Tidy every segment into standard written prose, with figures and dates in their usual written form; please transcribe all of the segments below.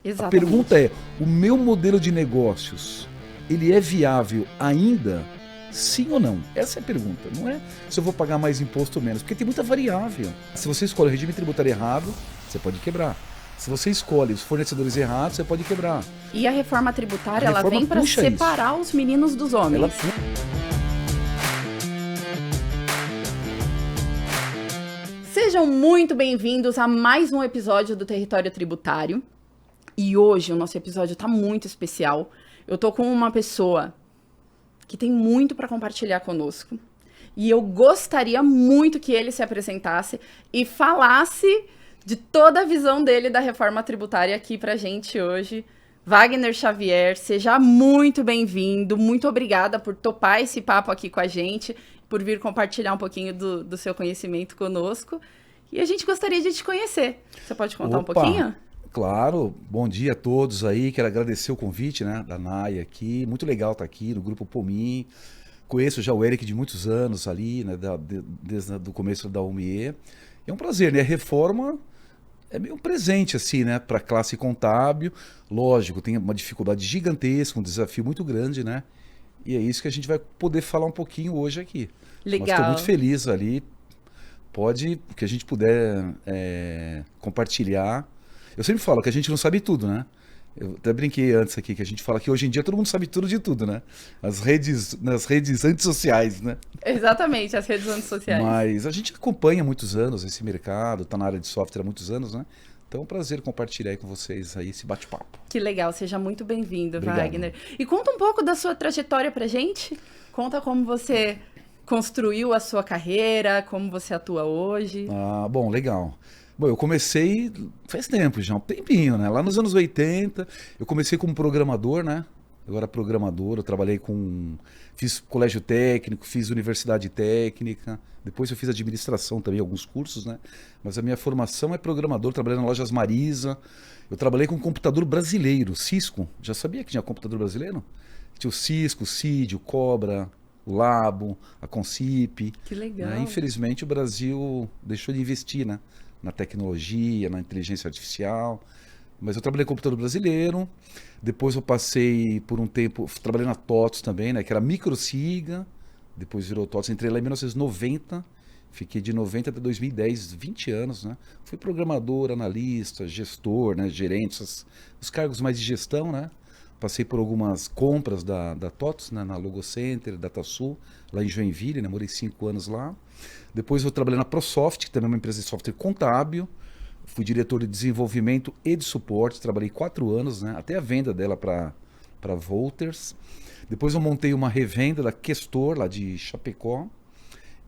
A Exatamente. pergunta é, o meu modelo de negócios, ele é viável ainda? Sim ou não? Essa é a pergunta. Não é se eu vou pagar mais imposto ou menos, porque tem muita variável. Se você escolhe o regime tributário errado, você pode quebrar. Se você escolhe os fornecedores errados, você pode quebrar. E a reforma A tributária, ela reforma vem para puxa isso. separar os meninos dos Ela homens. Sejam muito bem-vindos a mais um episódio do Território Tributário. E hoje o nosso episódio está muito especial. Eu tô com uma pessoa que tem muito para compartilhar conosco. E eu gostaria muito que ele se apresentasse e falasse de toda a visão dele da reforma tributária aqui pra gente hoje. Wagner Xavier, seja muito bem-vindo. Muito obrigada por topar esse papo aqui com a gente, por vir compartilhar um pouquinho do seu conhecimento conosco. E a gente gostaria de te conhecer. Você pode contar um pouquinho? Claro, bom dia a todos aí, quero agradecer o convite, né, da Naya aqui, muito legal estar aqui no Grupo Pomin, conheço já o Eric de muitos anos ali, né, desde o começo da UMIE, é um prazer, né, a reforma é meio um presente assim, né, para a classe contábil, lógico, tem uma dificuldade gigantesca, um desafio muito grande, né, e é isso que a gente vai poder falar um pouquinho hoje aqui. Mas estou muito Legal. feliz ali, pode, o que a gente puder compartilhar. Eu sempre falo que a gente não sabe tudo, né? Eu até brinquei antes aqui que a gente fala que hoje em dia todo mundo sabe tudo de tudo, né? Nas redes antissociais, né? Exatamente, as redes antissociais. Mas a gente acompanha há muitos anos esse mercado, tá na área de software há muitos anos, né? Então é um prazer compartilhar aí com vocês aí esse bate-papo. Que legal, seja muito bem-vindo, Obrigado. Wagner. E conta um pouco da sua trajetória pra gente. Conta como você construiu a sua carreira, como você atua hoje. Ah, bom, legal. Bom, eu comecei faz tempo já, um tempinho, né? Lá nos anos 80, eu comecei como programador, né? Eu era programador, eu trabalhei com... Fiz colégio técnico, fiz universidade técnica, depois eu fiz administração também, alguns cursos, né? Mas a minha formação é programador, trabalhei na lojas Marisa. Eu trabalhei com computador brasileiro, Cisco. Já sabia que tinha computador brasileiro? Tinha o Cisco, o CID, o Cobra, o Labo, a Concip, Que né? legal. Infelizmente o Brasil deixou de investir, né? Na tecnologia, na inteligência artificial. Mas eu trabalhei com computador brasileiro, depois eu passei por um tempo, trabalhei na TOTS também, né? Que era Microsiga, depois virou TOTS, entrei lá em 1990, fiquei de 90 até 2010, 20 anos, né? Fui programador, analista, gestor, né? Gerente, os cargos mais de gestão, né? Passei por algumas compras da TOTS, né? Na Logocenter, DataSul, lá em Joinville, né? Morei 5 anos lá. Depois eu trabalhei na ProSoft, que também é uma empresa de software contábil. Fui diretor de desenvolvimento e de suporte, trabalhei 4 anos, né? Até a venda dela para Volters. Depois eu montei uma revenda da Questor, lá de Chapecó.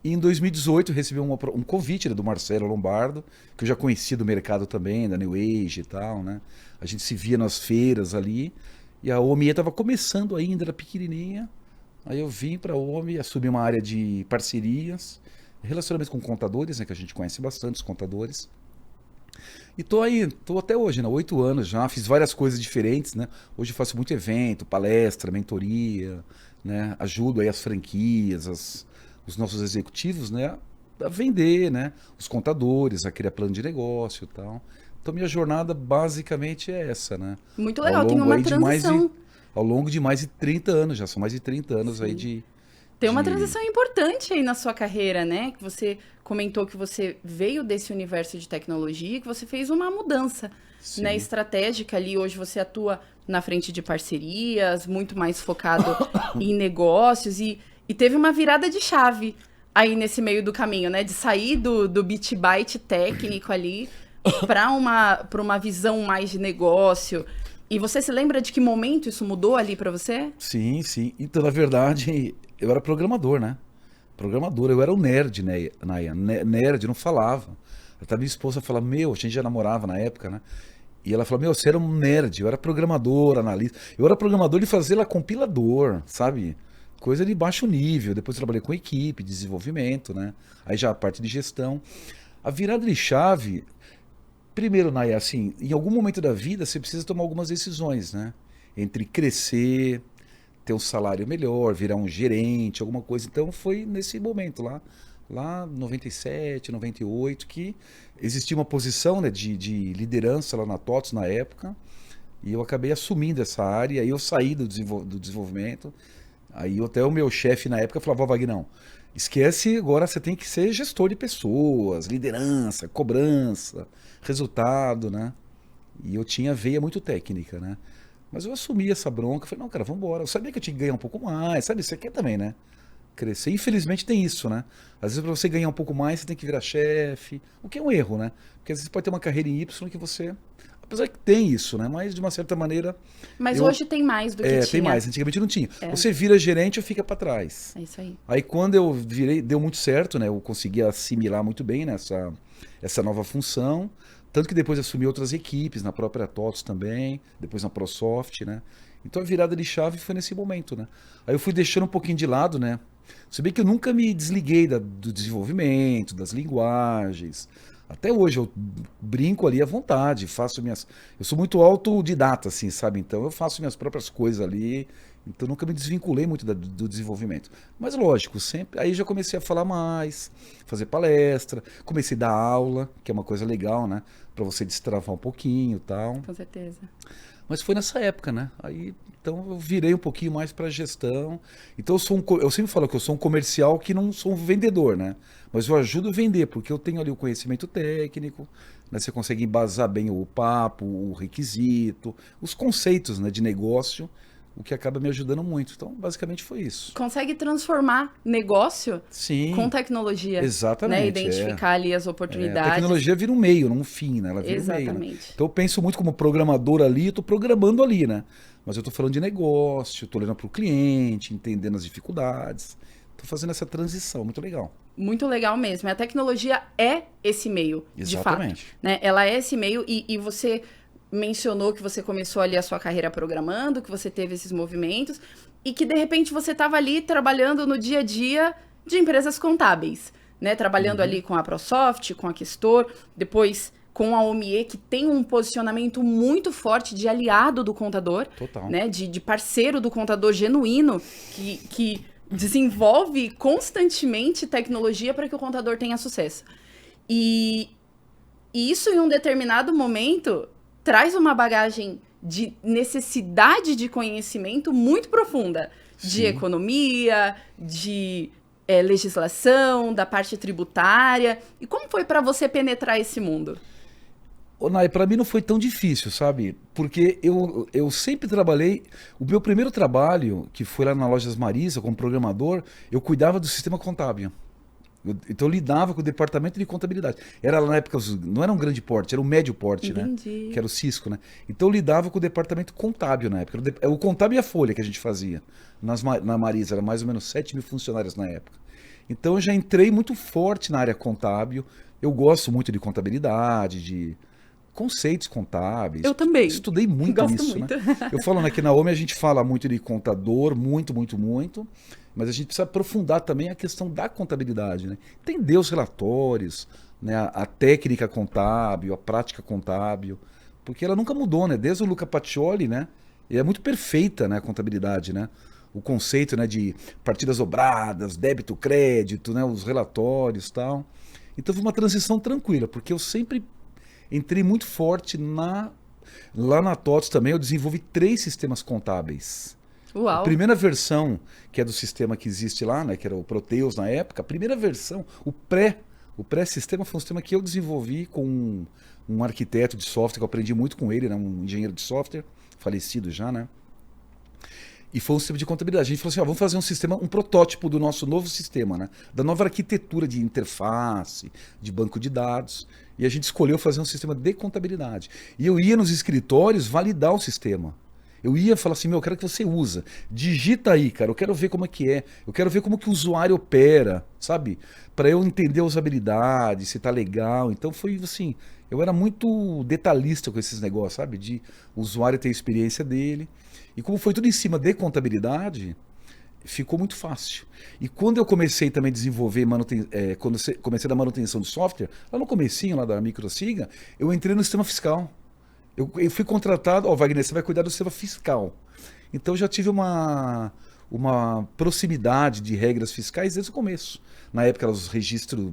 E em 2018 eu recebi um convite, né, do Marcelo Lombardo, que eu já conhecia do mercado também, da New Age e tal, né? A gente se via nas feiras ali. E a OMIE estava começando ainda, era pequenininha. Aí eu vim para a OMI, assumi uma área de parcerias, relacionamento com contadores, né, que a gente conhece bastante os contadores. E tô aí, tô até hoje, né? 8 anos já, fiz várias coisas diferentes, né? Hoje eu faço muito evento, palestra, mentoria, né? Ajudo aí as franquias, os nossos executivos, né? A vender, né? Os contadores, a criar plano de negócio e tal. Então minha jornada basicamente é essa, né? Muito Ao legal, tem longo uma aí de mais de, transição. ao longo de mais de 30 anos, já são mais de 30 anos aí Sim. Tem uma de... transição importante aí na sua carreira, né? Que você comentou que você veio desse universo de tecnologia, que você fez uma mudança, né, Sim. estratégica ali. Hoje você atua na frente de parcerias, muito mais focado em negócios e teve uma virada de chave aí nesse meio do caminho, né? De sair do bit byte técnico ali para uma visão mais de negócio. E você se lembra de que momento isso mudou ali para você? Sim, sim. Então, na verdade, eu era programador, né? Programador, eu era um nerd, né, Naya? Nerd, não falava. Até minha esposa falava, meu, a gente já namorava na época, né? E ela falou, meu, você era um nerd, eu era programador, analista. Eu era programador de fazer lá compilador, sabe? Coisa de baixo nível. Depois eu trabalhei com equipe, desenvolvimento, né? Aí já a parte de gestão. A virada de chave, primeiro, Naya, assim, em algum momento da vida você precisa tomar algumas decisões, né? Entre crescer, ter um salário melhor, virar um gerente, alguma coisa. Então foi nesse momento lá 97, 98, que existia uma posição, né, de liderança lá na TOTS na época. E eu acabei assumindo essa área, aí eu saí do desenvolvimento. Aí até o meu chefe na época falava, Wagner, esquece, agora você tem que ser gestor de pessoas, liderança, cobrança, resultado, né? E eu tinha veia muito técnica, né? Mas eu assumi essa bronca, falei, não, cara, vamos embora. Eu sabia que eu tinha que ganhar um pouco mais, sabe? Você quer também, né? Crescer. Infelizmente tem isso, né? Às vezes para você ganhar um pouco mais, você tem que virar chefe, o que é um erro, né? Porque às vezes pode ter uma carreira em Y que você... Apesar que tem isso, né? Mas de uma certa maneira... Mas hoje tem mais do que tinha. Tem mais. Antigamente não tinha. Você vira gerente ou fica para trás. É isso aí. Aí quando eu virei, deu muito certo, né? Eu consegui assimilar muito bem essa nova função. Tanto que depois assumi outras equipes, na própria TOTOS também, depois na ProSoft, né? Então a virada de chave foi nesse momento, né? Aí eu fui deixando um pouquinho de lado, né? Se bem que eu nunca me desliguei do desenvolvimento, das linguagens. Até hoje eu brinco ali à vontade, faço minhas... Eu sou muito autodidata, assim, sabe? Então eu faço minhas próprias coisas ali. Então nunca me desvinculei muito do desenvolvimento. Mas lógico, sempre... Aí já comecei a falar mais, fazer palestra, comecei a dar aula, que é uma coisa legal, né? Pra você destravar um pouquinho e tal. Com certeza. Mas foi nessa época, né? Aí, então eu virei um pouquinho mais para gestão. Então eu sempre falo que eu sou um comercial que não sou um vendedor, né? Mas eu ajudo a vender, porque eu tenho ali o conhecimento técnico, né? Você consegue embasar bem o papo, o requisito, os conceitos, né, de negócio, o que acaba me ajudando muito. Então, basicamente foi isso. Consegue transformar negócio Sim, com tecnologia. exatamente. Né? Identificar ali as A oportunidades. tecnologia vira um meio, não um fim, né? Ela vira um meio, né? Exatamente. Então eu penso muito como programador ali, eu estou programando ali, né? Mas eu estou falando de negócio, estou olhando para o cliente, entendendo as dificuldades. Estou fazendo essa transição, muito legal. Muito legal mesmo. A tecnologia é esse meio, Exatamente. de fato. Né? Ela é esse meio e você mencionou que você começou ali a sua carreira programando, que você teve esses movimentos e que de repente você estava ali trabalhando no dia a dia de empresas contábeis, né? Trabalhando ali com a ProSoft, com a Questor, depois com a Omie, que tem um posicionamento muito forte de aliado do contador. Total. Né? De parceiro do contador genuíno, que desenvolve constantemente tecnologia para que o contador tenha sucesso. E isso, em um determinado momento, traz uma bagagem de necessidade de conhecimento muito profunda. De Sim. economia, de legislação, da parte tributária. E como foi para você penetrar esse mundo? Ô, Nai, pra mim não foi tão difícil, sabe? Porque eu sempre trabalhei... O meu primeiro trabalho, que foi lá na Lojas Marisa, como programador, eu cuidava do sistema contábil. Então eu lidava com o departamento de contabilidade. Era lá na época, não era um grande porte, era um médio porte, Entendi. né? Que era o Cisco, né? Então eu lidava com o departamento contábil na época. O contábil e a folha que a gente fazia na Marisa. Era mais ou menos 7 mil funcionários na época. Então eu já entrei muito forte na área contábil. Eu gosto muito de contabilidade, de conceitos contábeis. Eu também. Estudei muito Gosto nisso, muito. né? Eu falo, né, que na OMI a gente fala muito de contador, muito, muito, muito, mas a gente precisa aprofundar também a questão da contabilidade, né? Entender os relatórios, né, a técnica contábil, a prática contábil, porque ela nunca mudou, né? Desde o Luca Pacioli, né? E é muito perfeita, né, a contabilidade, né? O conceito, né, de partidas obradas, débito, crédito, né, os relatórios e tal. Então foi uma transição tranquila, porque eu sempre entrei muito forte lá na TOTOS também, eu desenvolvi 3 sistemas contábeis. Uau! A primeira versão, que é do sistema que existe lá, né, que era o Proteus na época, a primeira versão, o pré-sistema foi um sistema que eu desenvolvi com um arquiteto de software, que eu aprendi muito com ele, né, um engenheiro de software, falecido já, né? E foi um sistema de contabilidade. A gente falou assim, vamos fazer um protótipo do nosso novo sistema, né? Da nova arquitetura de interface, de banco de dados. E a gente escolheu fazer um sistema de contabilidade. E eu ia nos escritórios validar o sistema. Eu ia falar assim, eu quero que você usa. Digita aí, cara, eu quero ver como é que é. Eu quero ver como que o usuário opera, sabe? Para eu entender a usabilidade, se tá legal. Então foi assim, eu era muito detalhista com esses negócios, sabe? De o usuário ter a experiência dele. E como foi tudo em cima de contabilidade, ficou muito fácil. E quando eu comecei também a desenvolver, quando comecei a dar manutenção do software, lá no comecinho lá da Microsiga, eu entrei no sistema fiscal. Eu fui contratado, Wagner, você vai cuidar do sistema fiscal. Então eu já tive uma uma proximidade de regras fiscais desde o começo. Na época, os registros,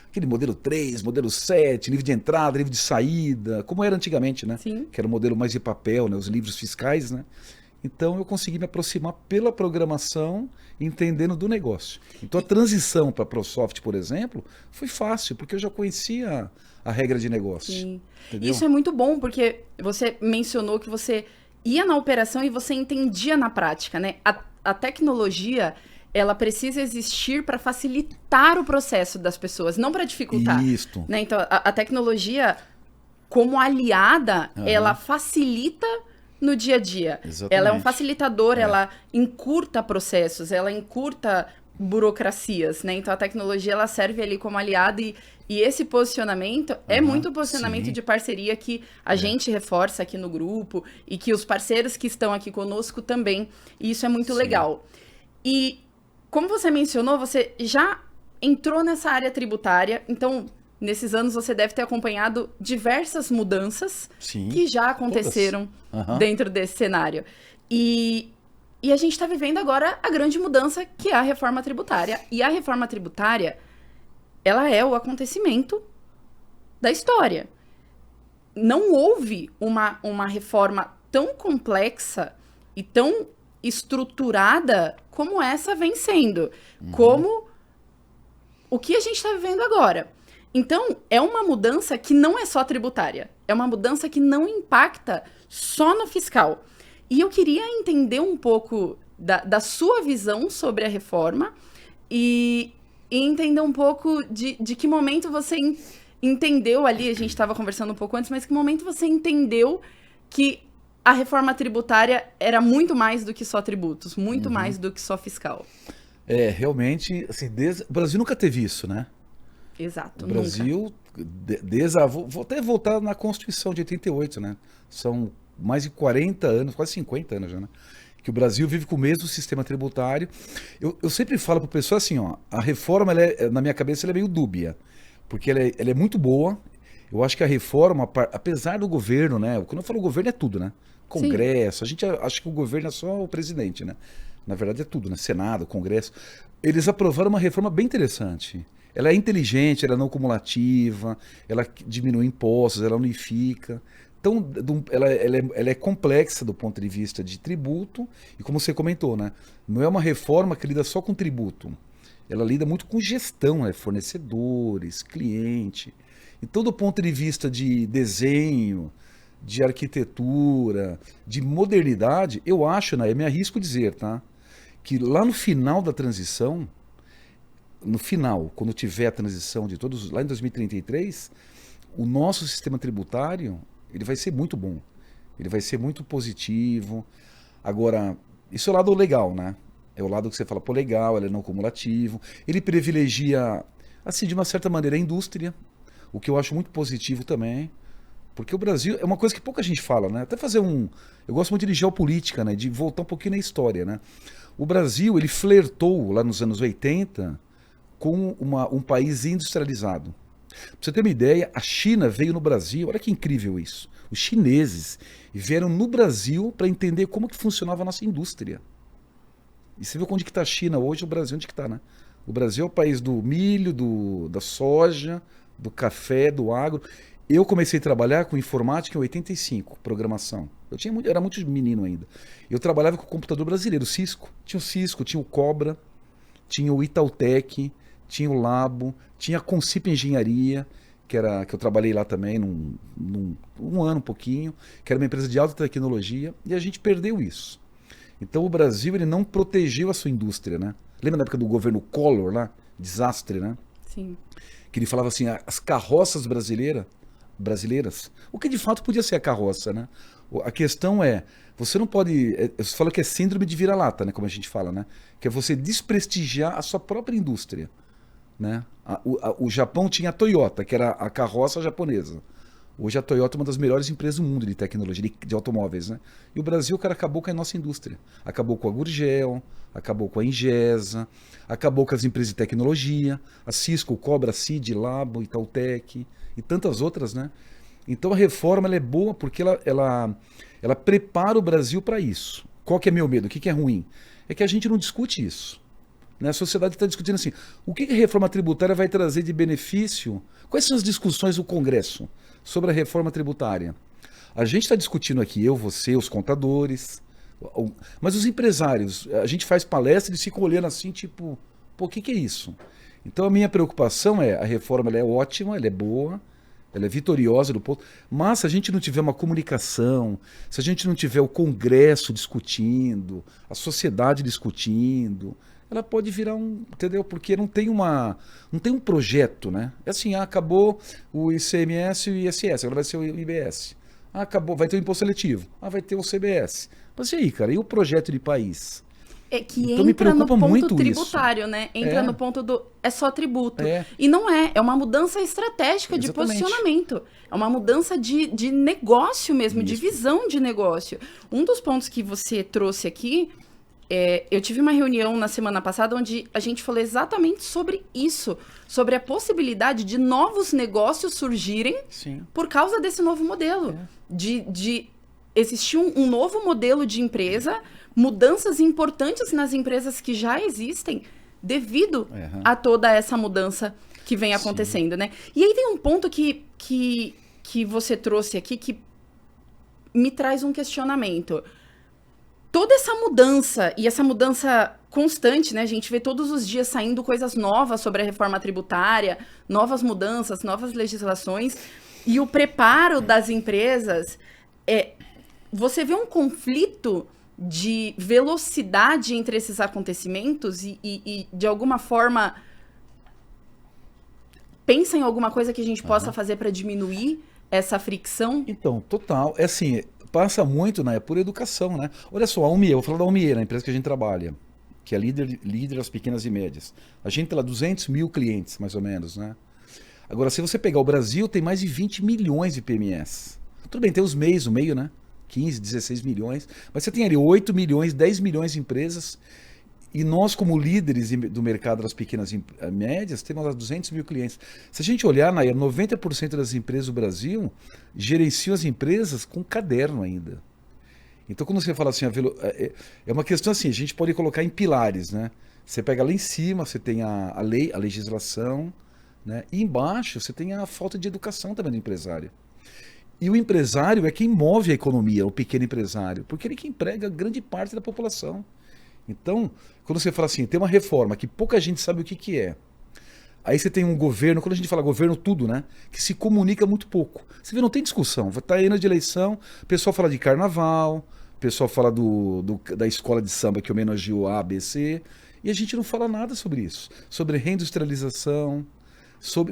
aquele modelo 3, modelo 7, livro de entrada, livro de saída, como era antigamente, né? Sim. Que era o modelo mais de papel, né? Os livros fiscais, né? Então, eu consegui me aproximar pela programação, entendendo do negócio. Então, a transição para a ProSoft, por exemplo, foi fácil, porque eu já conhecia a regra de negócio. Sim. Entendeu? Isso é muito bom, porque você mencionou que você ia na operação e você entendia na prática, né? A tecnologia, ela precisa existir para facilitar o processo das pessoas, não para dificultar. Isto. Né? Então, a tecnologia, como aliada, ela facilita no dia a dia. Exatamente. Ela é um facilitador, ela encurta processos, ela encurta burocracias, né? Então, a tecnologia, ela serve ali como aliada e esse posicionamento é muito posicionamento sim. de parceria que a gente reforça aqui no grupo e que os parceiros que estão aqui conosco também. E isso é muito legal. E como você mencionou, você já entrou nessa área tributária, então nesses anos você deve ter acompanhado diversas mudanças que já aconteceram dentro desse cenário. E a gente está vivendo agora a grande mudança, que é a reforma tributária. E a reforma tributária, ela é o acontecimento da história. Não houve uma reforma tão complexa e tão estruturada como essa vem sendo, como o que a gente está vivendo agora. Então, é uma mudança que não é só tributária, é uma mudança que não impacta só no fiscal. E eu queria entender um pouco da sua visão sobre a reforma e entender um pouco de que momento você entendeu ali, a gente estava conversando um pouco antes, mas que momento você entendeu que a reforma tributária era muito mais do que só tributos, muito mais do que só fiscal. Realmente, assim, o Brasil nunca teve isso, né? Exato, O Brasil, vou até voltar na Constituição de 88, né? São mais de 40 anos, quase 50 anos já, né? Que o Brasil vive com o mesmo sistema tributário. Eu sempre falo para o pessoal assim, ó, a reforma, na minha cabeça, ela é meio dúbia, porque ela é muito boa. Eu acho que a reforma, apesar do governo, né? Quando eu falo governo é tudo, né? Congresso, a gente acha que o governo é só o presidente, né? Na verdade é tudo, né? Senado, Congresso. Eles aprovaram uma reforma bem interessante. Ela é inteligente, ela é não cumulativa, ela diminui impostos, ela unifica. Então, ela é complexa do ponto de vista de tributo, e como você comentou, né? Não é uma reforma que lida só com tributo. Ela lida muito com gestão, né? Fornecedores, cliente. Então, do ponto de vista de desenho, de arquitetura, de modernidade, eu acho, né? Eu me arrisco a dizer, tá? Que lá no final da transição, quando tiver a transição de todos, lá em 2033, o nosso sistema tributário, ele vai ser muito bom. Ele vai ser muito positivo. Agora, isso é o lado legal, né? É o lado que você fala, pô, legal, ele é não cumulativo. Ele privilegia, assim, de uma certa maneira, a indústria, o que eu acho muito positivo também. Porque o Brasil é uma coisa que pouca gente fala, né? Até fazer eu gosto muito de geopolítica, né? De voltar um pouquinho na história, né? O Brasil, ele flertou lá nos anos 80 com um país industrializado. Pra você ter uma ideia, a China veio no Brasil, olha que incrível isso. Os chineses vieram no Brasil para entender como que funcionava a nossa indústria. E você viu onde que está a China hoje, o Brasil onde que está, né? O Brasil é o país do milho, da soja, do café, do agro. Eu comecei a trabalhar com informática em 85, programação. Era muito menino ainda. Eu trabalhava com o computador brasileiro, o Cisco. Tinha o Cisco, tinha o Cobra, tinha o Itautec, tinha o Labo, tinha a Concip Engenharia, que eu trabalhei lá também um ano, um pouquinho, que era uma empresa de alta tecnologia, e a gente perdeu isso. Então o Brasil, ele não protegeu a sua indústria, né? Lembra da época do governo Collor lá? Desastre, né? Sim. Que ele falava assim, as carroças brasileiras, o que de fato podia ser a carroça, né? A questão você não pode, você fala que é síndrome de vira-lata, né? Como a gente fala, né? Que é você desprestigiar a sua própria indústria, né? O Japão tinha a Toyota, que era a carroça japonesa. Hoje a Toyota é uma das melhores empresas do mundo de tecnologia, de automóveis, né? E o Brasil, cara, acabou com a nossa indústria. Acabou com a Gurgel, acabou com a Ingesa, acabou com as empresas de tecnologia, a Cisco, Cobra, Cid, Labo, Itautec e tantas outras, né? Então a reforma ela é boa porque ela prepara o Brasil para isso. qual que é meu medo? O que é ruim? É que a gente não discute isso. Né? A sociedade está discutindo assim, o que a reforma tributária vai trazer de benefício? Quais são as discussões do Congresso sobre a reforma tributária? A gente está discutindo aqui, eu, você, os contadores, mas os empresários, a gente faz palestra e eles ficam olhando assim, tipo, pô, o que é isso? Então a minha preocupação é, a reforma ela é ótima, ela é boa, ela é vitoriosa do povo, mas se a gente não tiver uma comunicação, se a gente não tiver o Congresso discutindo, a sociedade discutindo, ela pode virar entendeu? Porque não tem um projeto, né? É assim, acabou o ICMS e o ISS, agora vai ser o IBS. Acabou, vai ter o imposto seletivo. Vai ter o CBS. Mas e aí, cara? E o projeto de país? É que então, entra no ponto muito tributário, né? Entra no ponto do... É só tributo. É. E não é. É uma mudança estratégica de posicionamento. É uma mudança de negócio mesmo, de visão de negócio. Um dos pontos que você trouxe aqui... eu tive uma reunião na semana passada onde a gente falou exatamente sobre isso. Sobre a possibilidade de novos negócios surgirem por causa desse novo modelo. De existir um novo modelo de empresa, mudanças importantes nas empresas que já existem devido a toda essa mudança que vem acontecendo, né? E aí tem um ponto que você trouxe aqui que me traz um questionamento. Toda essa mudança, e essa mudança constante, né? A gente vê todos os dias saindo coisas novas sobre a reforma tributária, novas mudanças, novas legislações, e o preparo das empresas, você vê um conflito de velocidade entre esses acontecimentos e de alguma forma, pensa em alguma coisa que a gente possa fazer para diminuir essa fricção? Então, total. É assim... Passa muito, né? Por educação, né? Olha só, a Umie, eu vou falar da Umie, a empresa que a gente trabalha, que é líder das pequenas e médias. A gente tem lá 200 mil clientes, mais ou menos, né? Agora, se você pegar o Brasil, tem mais de 20 milhões de PMS. Tudo bem, tem os MEIs, o meio, né? 15, 16 milhões. Mas você tem ali 8 milhões, 10 milhões de empresas. E nós, como líderes do mercado das pequenas e médias, temos lá 200 mil clientes. Se a gente olhar, Nayar, 90% das empresas do Brasil gerenciam as empresas com caderno ainda. Então, quando você fala assim, é uma questão assim, a gente pode colocar em pilares, né? Você pega lá em cima, você tem a lei, a legislação, né? E embaixo você tem a falta de educação também do empresário. E o empresário é quem move a economia, o pequeno empresário, porque ele é que emprega grande parte da população. Então, quando você fala assim, tem uma reforma que pouca gente sabe o que é. Aí você tem um governo, quando a gente fala governo, tudo, né? Que se comunica muito pouco. Você vê, não tem discussão. Está aí de eleição, o pessoal fala de carnaval, o pessoal fala da escola de samba que homenageou a ABC, e a gente não fala nada sobre isso. Sobre reindustrialização,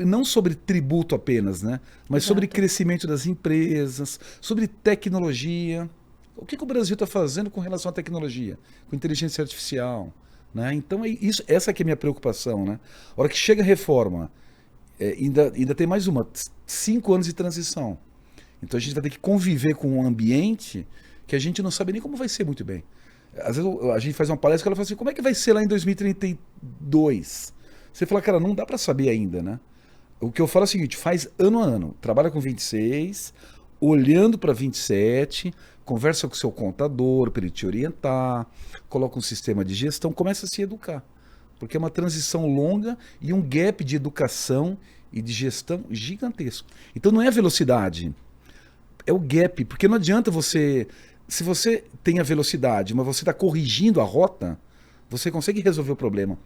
não sobre tributo apenas, né? Mas sobre crescimento das empresas, sobre tecnologia. O que o Brasil está fazendo com relação à tecnologia? Com inteligência artificial? Né? Então, essa que é a minha preocupação. Né? A hora que chega a reforma, ainda tem mais 5 anos de transição. Então, a gente vai ter que conviver com um ambiente que a gente não sabe nem como vai ser muito bem. Às vezes, a gente faz uma palestra que ela fala assim, como é que vai ser lá em 2032? Você fala, cara, não dá para saber ainda. Né? O que eu falo é o seguinte, faz ano a ano. Trabalha com 26, olhando para 27... Conversa com o seu contador para ele te orientar, coloca um sistema de gestão, começa a se educar. Porque é uma transição longa e um gap de educação e de gestão gigantesco. Então não é a velocidade, é o gap. Porque não adianta você... Se você tem a velocidade, mas você está corrigindo a rota, você consegue resolver o problema.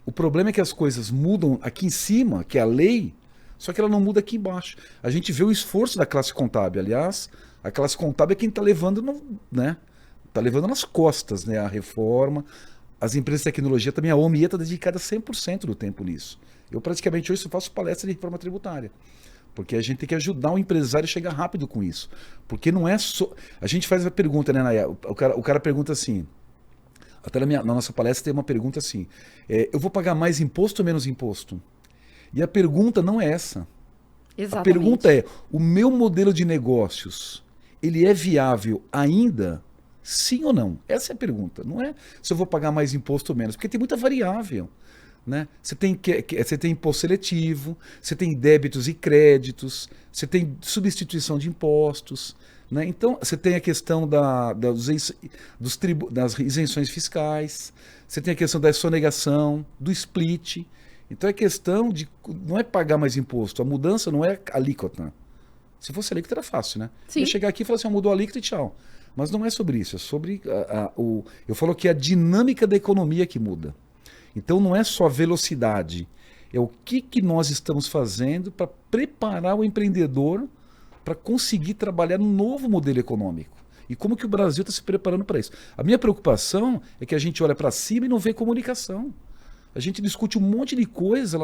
O problema é que as coisas mudam aqui em cima, que é a lei, só que ela não muda aqui embaixo. A gente vê o esforço da classe contábil, aliás... A classe contábil é quem está levando, né? Tá levando nas costas, né? A reforma. As empresas de tecnologia também, a OMIE está dedicada 100% do tempo nisso. Eu praticamente hoje só faço palestra de reforma tributária. Porque a gente tem que ajudar o empresário a chegar rápido com isso. Porque não é só... A gente faz a pergunta, né, Nayar? O cara pergunta assim... Até na nossa palestra tem uma pergunta assim... eu vou pagar mais imposto ou menos imposto? E a pergunta não é essa. Exatamente. A pergunta é, o meu modelo de negócios... ele é viável ainda? Sim ou não? Essa é a pergunta. Não é se eu vou pagar mais imposto ou menos, porque tem muita variável. Né? Você tem imposto seletivo, você tem débitos e créditos, você tem substituição de impostos, Né? Então, você tem a questão das isenções fiscais, você tem a questão da sonegação, do split. Então, é questão de... Não é pagar mais imposto, a mudança não é alíquota. Se fosse alíquota, era fácil, né? Sim. Eu chegar aqui e falar assim, mudou a alíquota e tchau. Mas não é sobre isso, é sobre... eu falo que é a dinâmica da economia que muda. Então, não é só a velocidade, é o que nós estamos fazendo para preparar o empreendedor para conseguir trabalhar num novo modelo econômico. E como que o Brasil está se preparando para isso. A minha preocupação é que a gente olha para cima e não vê comunicação. A gente discute um monte de coisa,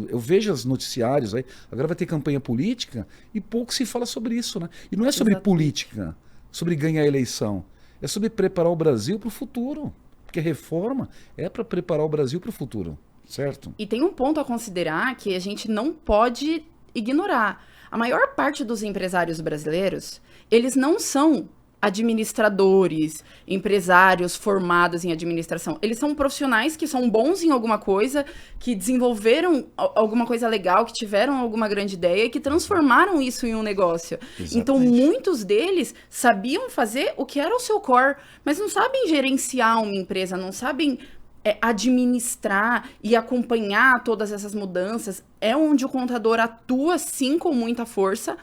eu vejo os noticiários, aí, agora vai ter campanha política e pouco se fala sobre isso. Né? E não é sobre política, sobre ganhar a eleição. É sobre preparar o Brasil para o futuro. Porque a reforma é para preparar o Brasil para o futuro, certo? E tem um ponto a considerar que a gente não pode ignorar. A maior parte dos empresários brasileiros, eles não são administradores, empresários formados em administração. Eles são profissionais que são bons em alguma coisa, que desenvolveram alguma coisa legal, que tiveram alguma grande ideia e que transformaram isso em um negócio. Exatamente. Então, muitos deles sabiam fazer o que era o seu core, mas não sabem gerenciar uma empresa, não sabem administrar e acompanhar todas essas mudanças. É onde o contador atua, sim, com muita força,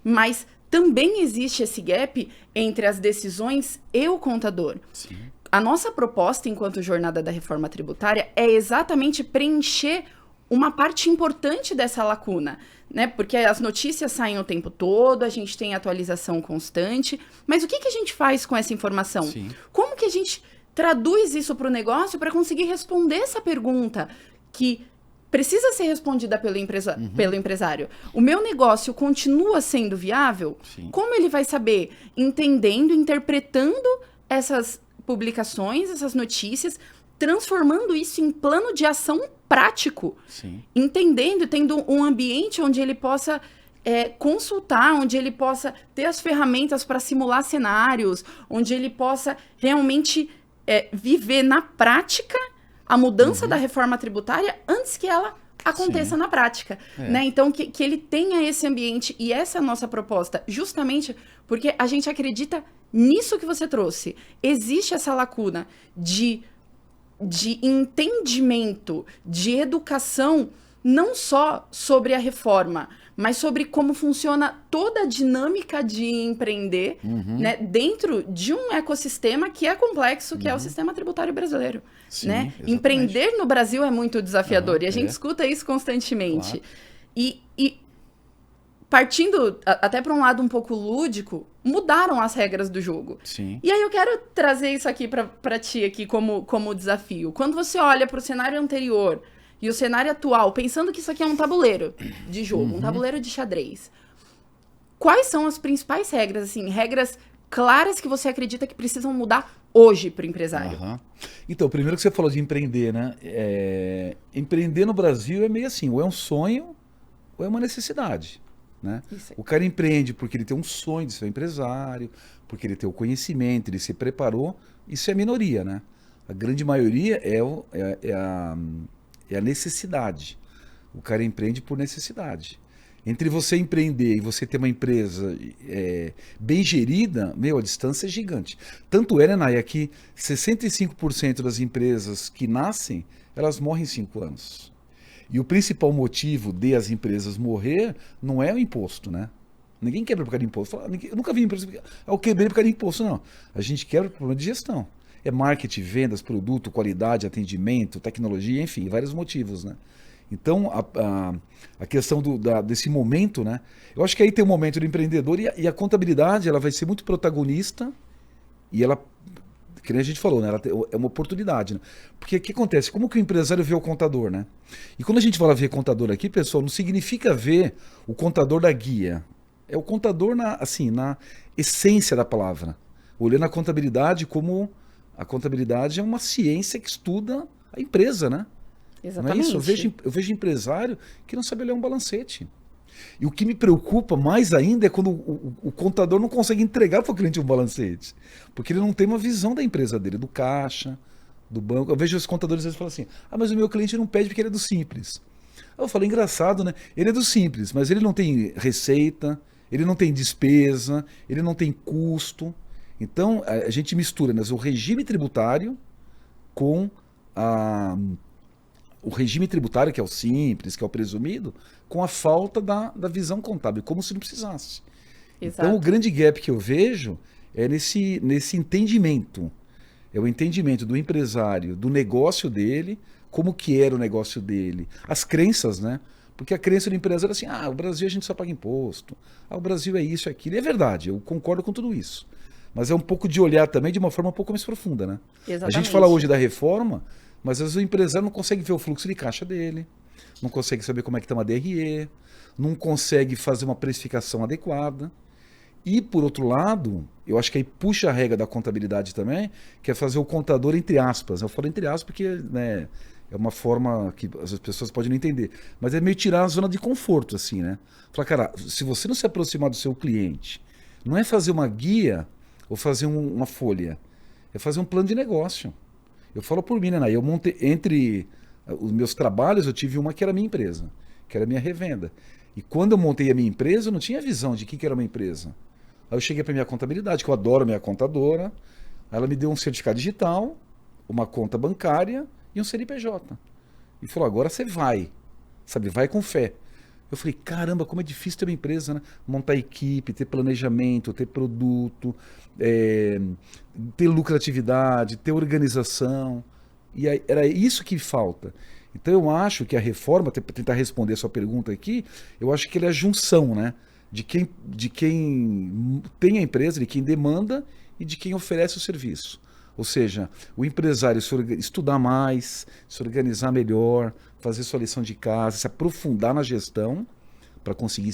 mas também existe esse gap entre as decisões e o contador. Sim. A nossa proposta, enquanto Jornada da Reforma Tributária, é exatamente preencher uma parte importante dessa lacuna, né? Porque as notícias saem o tempo todo, a gente tem atualização constante, mas o que a gente faz com essa informação? Sim. Como que a gente traduz isso para o negócio para conseguir responder essa pergunta que precisa ser respondida pelo empresário. O meu negócio continua sendo viável? Sim. Como ele vai saber? Entendendo, interpretando essas publicações, essas notícias, transformando isso em plano de ação prático. Sim. Entendendo, tendo um ambiente onde ele possa consultar, onde ele possa ter as ferramentas para simular cenários, onde ele possa realmente viver na prática a mudança da reforma tributária antes que ela aconteça na prática. Né? Então, que ele tenha esse ambiente, e essa é a nossa proposta, justamente porque a gente acredita nisso que você trouxe. Existe essa lacuna de entendimento, de educação, não só sobre a reforma, mas sobre como funciona toda a dinâmica de empreender, né, dentro de um ecossistema que é complexo, que é o sistema tributário brasileiro. Sim, né? Empreender no Brasil é muito desafiador, e a gente escuta isso constantemente. Claro. E partindo até para um lado um pouco lúdico, mudaram as regras do jogo. Sim. E aí eu quero trazer isso aqui para ti aqui como desafio. Quando você olha para o cenário anterior e o cenário atual, pensando que isso aqui é um tabuleiro de jogo, um tabuleiro de xadrez, quais são as principais regras, assim, regras claras que você acredita que precisam mudar hoje para o empresário? Então, primeiro que você falou de empreender, né? Empreender no Brasil é meio assim, ou é um sonho ou é uma necessidade. Né? O cara empreende porque ele tem um sonho de ser um empresário, porque ele tem o conhecimento, ele se preparou. Isso é a minoria, né? A grande maioria é a necessidade. O cara empreende por necessidade. Entre você empreender e você ter uma empresa bem gerida, a distância é gigante. Tanto é, né, Naya, que 65% das empresas que nascem, elas morrem em 5 anos. E o principal motivo de as empresas morrer não é o imposto, né? Ninguém quebra por causa de imposto. Eu nunca vi empresa eu quebrei por causa de imposto, não. A gente quebra por problema de gestão. É marketing, vendas, produto, qualidade, atendimento, tecnologia, enfim, vários motivos, né? Então, a questão desse momento, né? Eu acho que aí tem o momento do empreendedor e a contabilidade, ela vai ser muito protagonista e ela, que nem a gente falou, né? Ela é uma oportunidade, né? Porque o que acontece? Como que o empresário vê o contador, né? E quando a gente fala ver contador aqui, pessoal, não significa ver o contador da guia. É o contador na essência da palavra. Olhando a contabilidade como a contabilidade é uma ciência que estuda a empresa, né? Exatamente. Não é isso? Eu vejo empresário que não sabe ler um balancete. E o que me preocupa mais ainda é quando o contador não consegue entregar para o cliente um balancete. Porque ele não tem uma visão da empresa dele, do caixa, do banco. Eu vejo os contadores às vezes falam assim, mas o meu cliente não pede porque ele é do Simples. Eu falo, engraçado, né? Ele é do Simples, mas ele não tem receita, ele não tem despesa, ele não tem custo. Então, a gente mistura, né, o regime tributário com o regime tributário, que é o simples, que é o presumido, com a falta da visão contábil, como se não precisasse. Exato. Então, o grande gap que eu vejo é nesse entendimento. É o entendimento do empresário, do negócio dele, como que era o negócio dele, as crenças, né? Porque a crença do empresário é assim, o Brasil a gente só paga imposto, o Brasil é isso, é aquilo. E é verdade, eu concordo com tudo isso. Mas é um pouco de olhar também de uma forma um pouco mais profunda, né? Exatamente. A gente fala hoje da reforma, mas às vezes o empresário não consegue ver o fluxo de caixa dele, não consegue saber como é que está uma DRE, não consegue fazer uma precificação adequada. E, por outro lado, eu acho que aí puxa a regra da contabilidade também, que é fazer o contador entre aspas. Eu falo entre aspas porque, né, é uma forma que as pessoas podem não entender. Mas é meio tirar a zona de conforto, assim, né? Falar, cara, se você não se aproximar do seu cliente, não é fazer uma guia ou fazer uma folha, é fazer um plano de negócio. Eu falo por mim, né? Eu montei, entre os meus trabalhos, eu tive uma que era a minha empresa, que era a minha revenda. E quando eu montei a minha empresa, eu não tinha visão de que era uma empresa. Aí eu cheguei para minha contabilidade, que eu adoro a minha contadora. Ela me deu um certificado digital, uma conta bancária e um CNPJ. E falou, agora você vai, sabe, vai com fé. Eu falei, caramba, como é difícil ter uma empresa, né? Montar equipe, ter planejamento, ter produto, ter lucratividade, ter organização. E aí, era isso que falta. Então eu acho que a reforma, para tentar responder a sua pergunta aqui, eu acho que ela é a junção, né? De quem tem a empresa, de quem demanda e de quem oferece o serviço. Ou seja, o empresário estudar mais, se organizar melhor, fazer sua lição de casa, se aprofundar na gestão para conseguir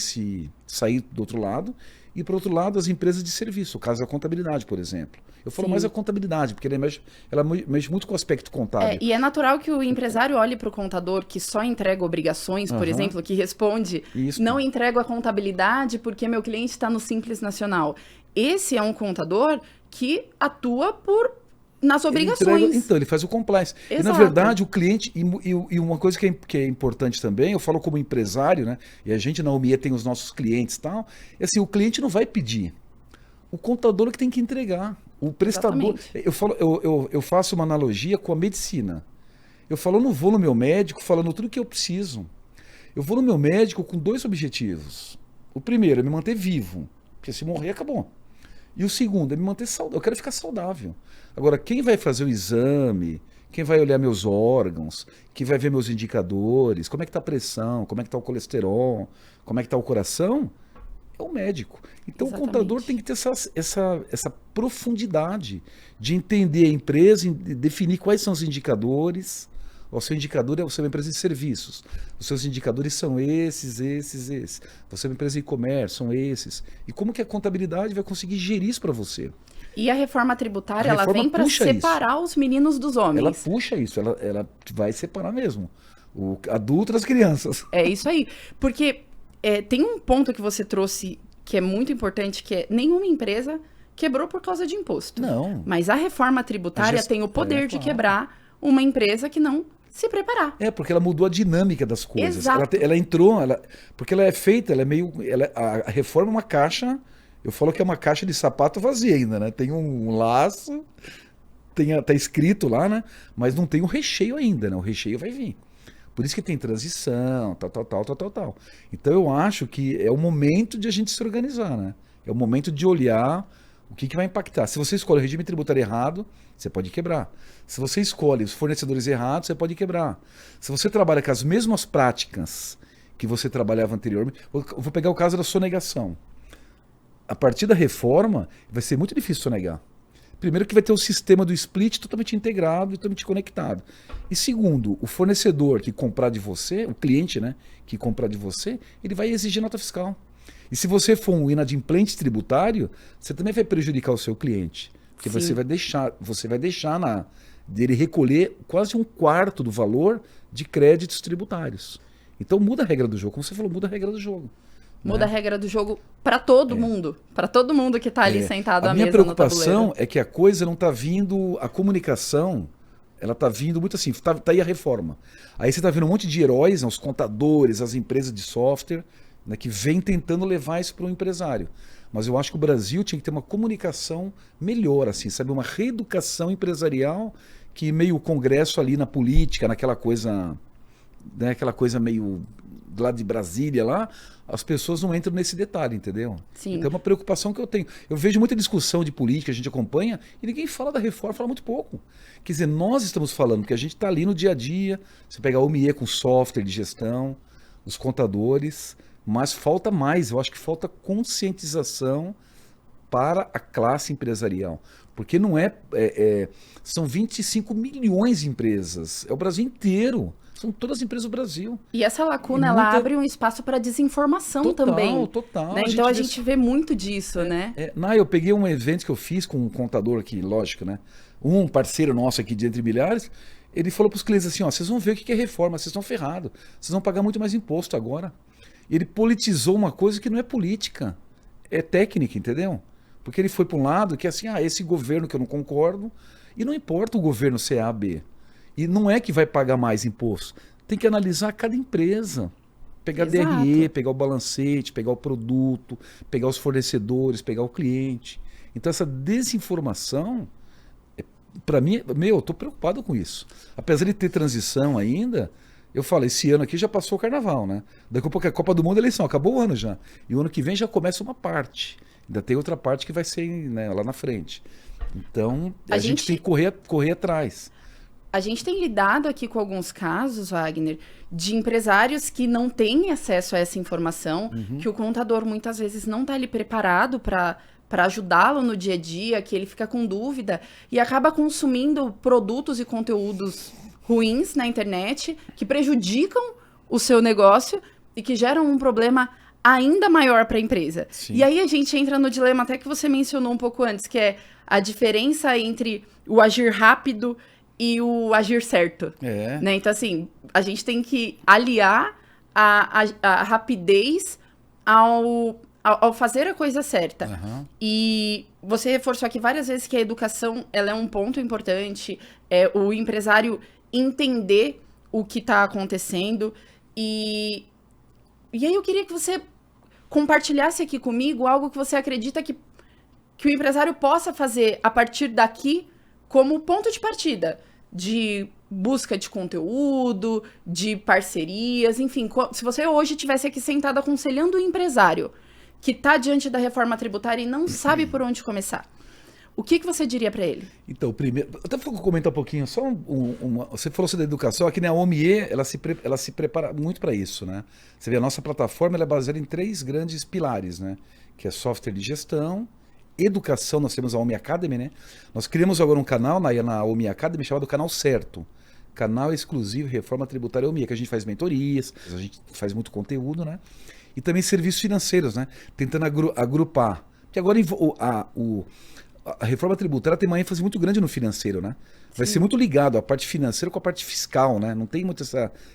sair do outro lado. E, por outro lado, as empresas de serviço, o caso da contabilidade, por exemplo. Eu falo mais a contabilidade, porque ela mexe muito com o aspecto contábil. E é natural que o empresário olhe para o contador que só entrega obrigações, por exemplo, que responde, não entrego a contabilidade porque meu cliente está no Simples Nacional. Esse é um contador que atua nas obrigações. Então, ele faz o compliance. Exato. E, na verdade, o cliente... E uma coisa que é importante também, eu falo como empresário, né? E a gente na UMIA tem os nossos clientes e tal. E assim, o cliente não vai pedir. O contador é que tem que entregar. O prestador... Eu faço uma analogia com a medicina. Eu falo, eu não vou no meu médico falando tudo que eu preciso. Eu vou no meu médico com 2 objetivos. O primeiro é me manter vivo. Porque se morrer, acabou. E o segundo é me manter saudável. Eu quero ficar saudável. Agora, quem vai fazer o exame, quem vai olhar meus órgãos, quem vai ver meus indicadores, como é que está a pressão, como é que está o colesterol, como é que está o coração, é o médico. Então, o contador tem que ter essa profundidade de entender a empresa, definir quais são os indicadores. O seu indicador é você é uma empresa de serviços. Os seus indicadores são esses. Você é uma empresa de comércio, são esses. E como que a contabilidade vai conseguir gerir isso para você? E a reforma tributária, ela vem para separar os meninos dos homens. Ela puxa isso, ela vai separar mesmo. O adulto das crianças. É isso aí. Porque tem um ponto que você trouxe que é muito importante, que é nenhuma empresa quebrou por causa de imposto. Não. Mas a reforma tributária tem o poder de quebrar uma empresa que não se preparar. Porque ela mudou a dinâmica das coisas. Exato. Ela entrou, porque ela é feita, ela é meio... a reforma é uma caixa, eu falo que é uma caixa de sapato vazia ainda, né? Tem um laço, tá escrito lá, né? Mas não tem o recheio ainda, né? O recheio vai vir. Por isso que tem transição, tal. Então eu acho que é o momento de a gente se organizar, né? É o momento de olhar o que vai impactar. Se você escolhe o regime tributário errado, você pode quebrar. Se você escolhe os fornecedores errados, você pode quebrar. Se você trabalha com as mesmas práticas que você trabalhava anteriormente... Eu vou pegar o caso da sonegação. A partir da reforma, vai ser muito difícil sonegar. Primeiro que vai ter o sistema do split totalmente integrado e totalmente conectado. E segundo, o fornecedor que comprar de você, o cliente, né, que comprar de você, ele vai exigir nota fiscal. E se você for um inadimplente tributário, você também vai prejudicar o seu cliente. Porque você vai deixar dele recolher quase 1/4 do valor de créditos tributários. Então muda a regra do jogo. Como você falou, muda a regra do jogo. Muda a regra do jogo para todo mundo. Para todo mundo que está ali sentado à mesa no tabuleiro. A minha preocupação é que a coisa não está vindo... A comunicação, ela está vindo muito assim. Tá aí a reforma. Aí você está vendo um monte de heróis, né, os contadores, as empresas de software, né, que vem tentando levar isso para o empresário. Mas eu acho que o Brasil tinha que ter uma comunicação melhor, assim, sabe? Uma reeducação empresarial que meio o Congresso ali na política, naquela coisa, né, aquela coisa meio do lado de Brasília lá, as pessoas não entram nesse detalhe, entendeu? Sim. Então é uma preocupação que eu tenho. Eu vejo muita discussão de política, a gente acompanha, e ninguém fala da reforma, fala muito pouco. Quer dizer, nós estamos falando, porque a gente está ali no dia a dia, você pega a OMIE com software de gestão, os contadores, mas falta mais, eu acho que falta conscientização para a classe empresarial. Porque não são 25 milhões de empresas, é o Brasil inteiro. São todas as empresas do Brasil. E essa lacuna, ela abre um espaço para desinformação também. Total. Né? Então a gente vê muito disso, né? Eu peguei um evento que eu fiz com um contador aqui, lógico, né? Um parceiro nosso aqui de Entre Milhares, ele falou para os clientes assim, ó, vocês vão ver o que é reforma, vocês estão ferrados. Vocês vão pagar muito mais imposto agora. E ele politizou uma coisa que não é política, é técnica, entendeu? Porque ele foi para um lado que é assim, esse governo que eu não concordo, e não importa o governo ser A, B. E não é que vai pagar mais imposto. Tem que analisar cada empresa. Pegar DRE, pegar o balancete, pegar o produto, pegar os fornecedores, pegar o cliente. Então essa desinformação, para mim, eu estou preocupado com isso. Apesar de ter transição ainda, eu falo, esse ano aqui já passou o carnaval, né? Daqui a pouco é Copa do Mundo, eleição, acabou o ano já. E o ano que vem já começa uma parte. Ainda tem outra parte que vai ser, né, lá na frente. Então, a gente tem que correr atrás. A gente tem lidado aqui com alguns casos, Wagner, de empresários que não têm acesso a essa informação, que o contador muitas vezes não está ali preparado para ajudá-lo no dia a dia, que ele fica com dúvida e acaba consumindo produtos e conteúdos ruins na internet que prejudicam o seu negócio e que geram um problema ainda maior para a empresa. Sim. E aí a gente entra no dilema até que você mencionou um pouco antes, que é a diferença entre o agir rápido e o agir certo. Né? Então, assim, a gente tem que aliar a rapidez ao fazer a coisa certa. E você reforçou aqui várias vezes que a educação ela é um ponto importante, o empresário entender o que está acontecendo. E aí eu queria que você compartilhasse aqui comigo algo que você acredita que o empresário possa fazer a partir daqui como ponto de partida de busca de conteúdo, de parcerias, enfim. Se você hoje estivesse aqui sentado aconselhando o empresário que está diante da reforma tributária e não sabe por onde começar, o que você diria para ele? Então, primeiro, até vou comentar um pouquinho, só você falou sobre a educação, aqui na OMIE, ela se prepara muito para isso, né? Você vê, a nossa plataforma ela é baseada em 3 grandes pilares, né? Que é software de gestão, educação, nós temos a OMI Academy, né? Nós criamos agora um canal na OMI Academy chamado Canal Certo. Canal exclusivo Reforma Tributária OMI, que a gente faz mentorias, a gente faz muito conteúdo, né? E também serviços financeiros, né? Tentando agrupar. Porque agora a reforma tributária tem uma ênfase muito grande no financeiro, né? Vai ser muito ligado a parte financeira com a parte fiscal, né? Não tem muito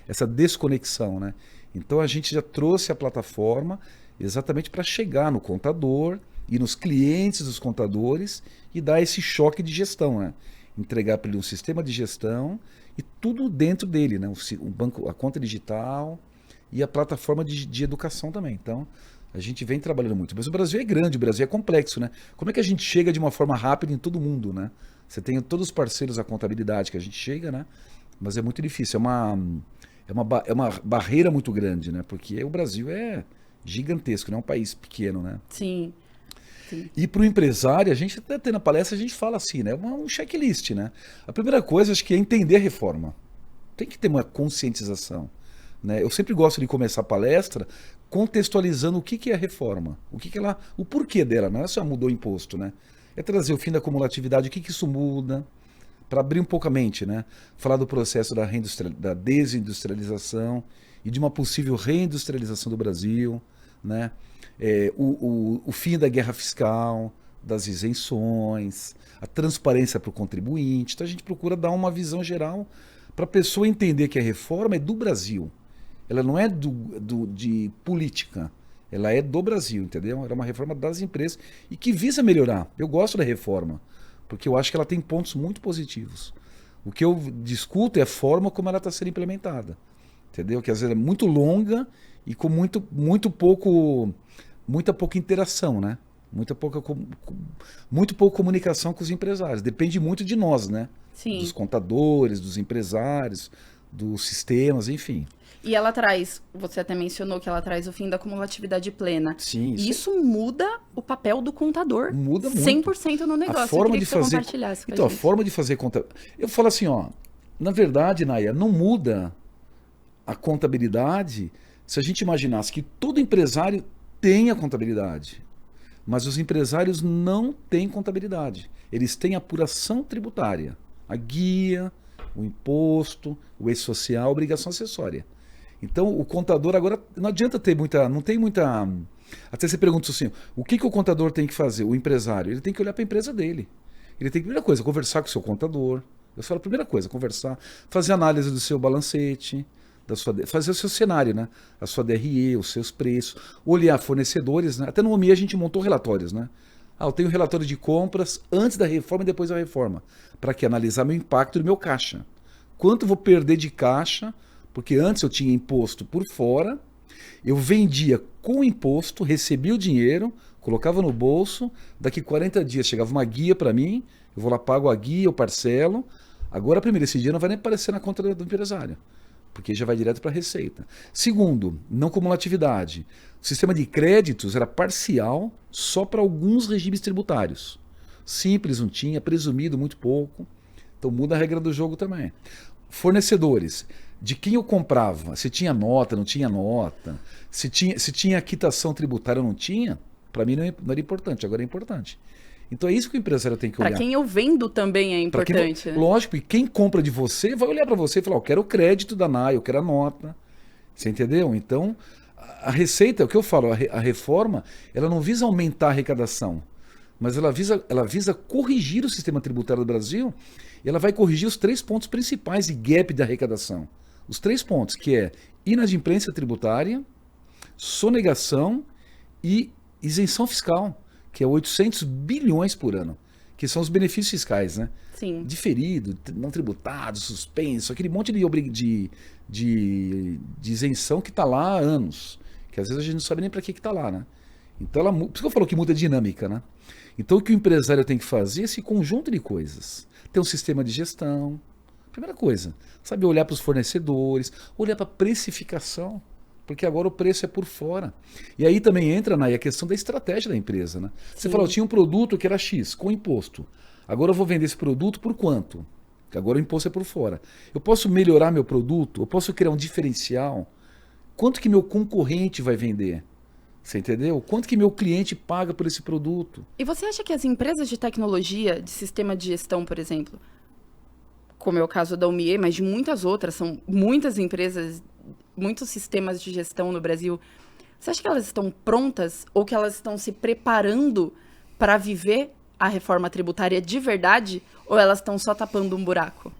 essa desconexão, né? Então a gente já trouxe a plataforma exatamente para chegar no contador e nos clientes dos contadores e dar esse choque de gestão, né? Entregar para ele um sistema de gestão e tudo dentro dele, né? O banco, a conta digital e a plataforma de educação também. Então, a gente vem trabalhando muito. Mas o Brasil é grande, o Brasil é complexo, né? Como é que a gente chega de uma forma rápida em todo mundo, né? Você tem todos os parceiros da contabilidade que a gente chega, né? Mas é muito difícil, é uma barreira muito grande, né? Porque o Brasil é gigantesco, não é um país pequeno, né? Sim. Sim. E para o empresário, a gente até tem na palestra, a gente fala assim, né? Um checklist, né? A primeira coisa, acho que é entender a reforma. Tem que ter uma conscientização, né? Eu sempre gosto de começar a palestra contextualizando o que é a reforma, o porquê dela, não é só mudou o imposto, né? É trazer o fim da cumulatividade, o que isso muda, para abrir um pouco a mente, né? Falar do processo da desindustrialização e de uma possível reindustrialização do Brasil, né? O fim da guerra fiscal, das isenções, a transparência para o contribuinte. Então a gente procura dar uma visão geral para a pessoa entender que a reforma é do Brasil. Ela não é de política, ela é do Brasil, entendeu? Ela é uma reforma das empresas e que visa melhorar. Eu gosto da reforma, porque eu acho que ela tem pontos muito positivos. O que eu discuto é a forma como ela está sendo implementada. entendeu? Que às vezes é muito longa e com muita pouca interação, né? Muito pouca comunicação com os empresários. Depende muito de nós, né? Sim. Dos contadores, dos empresários, dos sistemas, enfim. E ela traz, você até mencionou que ela traz o fim da cumulatividade plena. Sim, E isso muda o papel do contador. Muda muito. 100% no negócio. A forma Eu queria de que você fazer, compartilhasse com então, a a gente. forma de fazer contabilidade. Eu falo assim, ó, na verdade, Naya, não muda a contabilidade se a gente imaginasse que todo empresário tem a contabilidade, mas os empresários não têm contabilidade. Eles têm apuração tributária, a guia, o imposto, o ex-social, a obrigação acessória. Então, o contador agora não adianta ter muita, não tem muita. Até você pergunta assim, o que o contador tem que fazer? O empresário, ele tem que olhar para a empresa dele. Ele tem que, primeira coisa, conversar com o seu contador. Eu falo, primeira coisa, conversar, fazer análise do seu balancete, fazer o seu cenário, né? A sua DRE, os seus preços, olhar fornecedores, né? Até no OMI a gente montou relatórios, né? Eu tenho relatório de compras antes da reforma e depois da reforma. Para que analisar meu impacto no meu caixa. Quanto eu vou perder de caixa, porque antes eu tinha imposto por fora, eu vendia com imposto, recebia o dinheiro, colocava no bolso, daqui 40 dias chegava uma guia para mim, eu vou lá, pago a guia, eu parcelo. Agora, primeiro, esse dinheiro não vai nem aparecer na conta do empresário, porque já vai direto para a receita. Segundo, não cumulatividade. O sistema de créditos era parcial só para alguns regimes tributários. Simples não tinha, presumido muito pouco. Então muda a regra do jogo também. Fornecedores. De quem eu comprava, se tinha nota, não tinha nota, se tinha quitação tributária ou não tinha, para mim não era importante, agora é importante. Então é isso que o empresário tem que olhar. Para quem eu vendo também é importante. Né? Lógico, e quem compra de você vai olhar para você e falar, eu quero o crédito da NAI, eu quero a nota. Você entendeu? Então, a receita, é o que eu falo, a reforma, ela não visa aumentar a arrecadação, mas ela visa corrigir o sistema tributário do Brasil e ela vai corrigir os 3 pontos principais de gap da arrecadação. Os 3 pontos, que é inadimplência tributária, sonegação e isenção fiscal, que é 800 bilhões por ano, que são os benefícios fiscais, né? Sim. Diferido, não tributado, suspenso, aquele monte de isenção que está lá há anos, que às vezes a gente não sabe nem para que está lá, né? Então, por isso que eu falo que muda a dinâmica, né? Então, o que o empresário tem que fazer é esse conjunto de coisas. Ter um sistema de gestão, primeira coisa, sabe, olhar para os fornecedores, olhar para a precificação, porque agora o preço é por fora. E aí também entra a questão da estratégia da empresa, né? Você falou, eu tinha um produto que era X, com imposto. Agora eu vou vender esse produto por quanto? Porque agora o imposto é por fora. Eu posso melhorar meu produto? Eu posso criar um diferencial? Quanto que meu concorrente vai vender? Você entendeu? Quanto que meu cliente paga por esse produto? E você acha que as empresas de tecnologia, de sistema de gestão, por exemplo, como é o caso da UMIE, mas de muitas outras, são muitas empresas, muitos sistemas de gestão no Brasil, você acha que elas estão prontas ou que elas estão se preparando para viver a reforma tributária de verdade ou elas estão só tapando um buraco?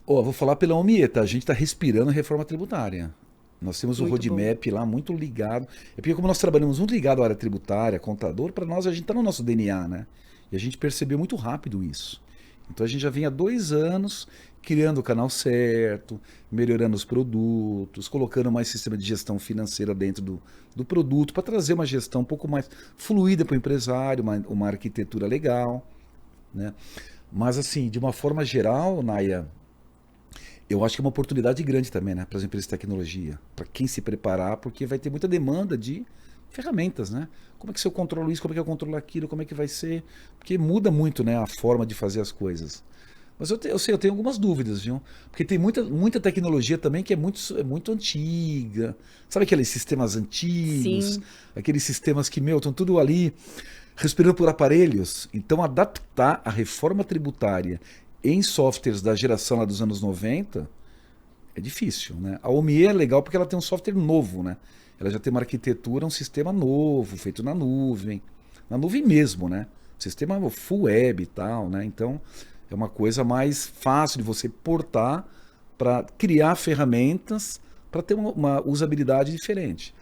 Vou falar pela UMIE, tá? A gente está respirando a reforma tributária. Nós temos um roadmap lá muito ligado. É porque como nós trabalhamos muito ligado à área tributária, contador, para nós a gente está no nosso DNA, né? E a gente percebeu muito rápido isso. Então a gente já vem há 2 anos criando o canal certo, melhorando os produtos, colocando mais sistema de gestão financeira dentro do produto, para trazer uma gestão um pouco mais fluida para o empresário, uma arquitetura legal, né? Mas assim, de uma forma geral, Naya, eu acho que é uma oportunidade grande também, né, para as empresas de tecnologia, para quem se preparar, porque vai ter muita demanda de ferramentas, né? Como é que eu controlo isso, como é que eu controlo aquilo, como é que vai ser? Porque muda muito, né, a forma de fazer as coisas. Mas eu tenho algumas dúvidas, viu? Porque tem muita tecnologia também que é muito antiga. Sabe aqueles sistemas antigos? Sim. Aqueles sistemas que, estão tudo ali respirando por aparelhos. Então, adaptar a reforma tributária em softwares da geração lá dos anos 90 é difícil, né? A OMIE é legal porque ela tem um software novo, né? Ela já tem uma arquitetura, um sistema novo, feito na nuvem mesmo, né? Sistema full web e tal, né? Então, é uma coisa mais fácil de você portar para criar ferramentas para ter uma usabilidade diferente.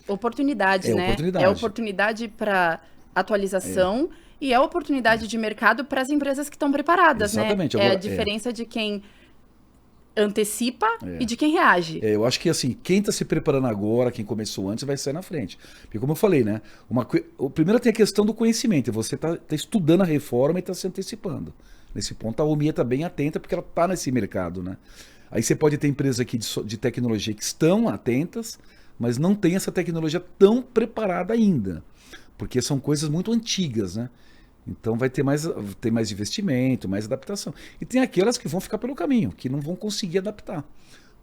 Oportunidade, né? Oportunidade. É oportunidade para atualização e é oportunidade de mercado para as empresas que estão preparadas, Exatamente. né? Agora, é a diferença de quem antecipa e de quem reage. Eu acho que assim, quem está se preparando agora, quem começou antes, vai sair na frente. Porque como eu falei, né? Primeiro tem a questão do conhecimento. Você está estudando a reforma e está se antecipando. Nesse ponto a OMIA está bem atenta porque ela está nesse mercado, né? Aí você pode ter empresas aqui de tecnologia que estão atentas, mas não tem essa tecnologia tão preparada ainda. Porque são coisas muito antigas, né? Então vai ter mais investimento, mais adaptação. E tem aquelas que vão ficar pelo caminho, que não vão conseguir adaptar.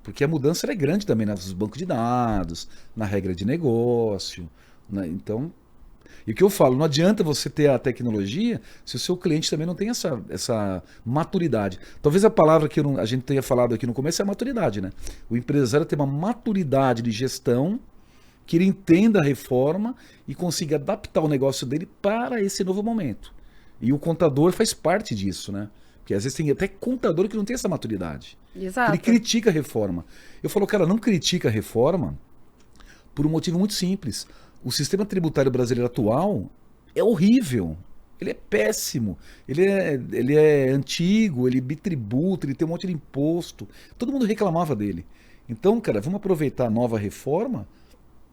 Porque a mudança é grande também nos bancos de dados, na regra de negócio, né? Então, e o que eu falo, não adianta você ter a tecnologia se o seu cliente também não tem essa maturidade. Talvez a palavra que a gente tenha falado aqui no começo é a maturidade, né? O empresário tem uma maturidade de gestão, que ele entenda a reforma e consiga adaptar o negócio dele para esse novo momento. E o contador faz parte disso, né? Porque às vezes tem até contador que não tem essa maturidade. Exato. Ele critica a reforma. Eu falo, cara, não critica a reforma por um motivo muito simples. O sistema tributário brasileiro atual é horrível. Ele é péssimo. Ele é antigo, ele bitributa, ele tem um monte de imposto. Todo mundo reclamava dele. Então, cara, vamos aproveitar a nova reforma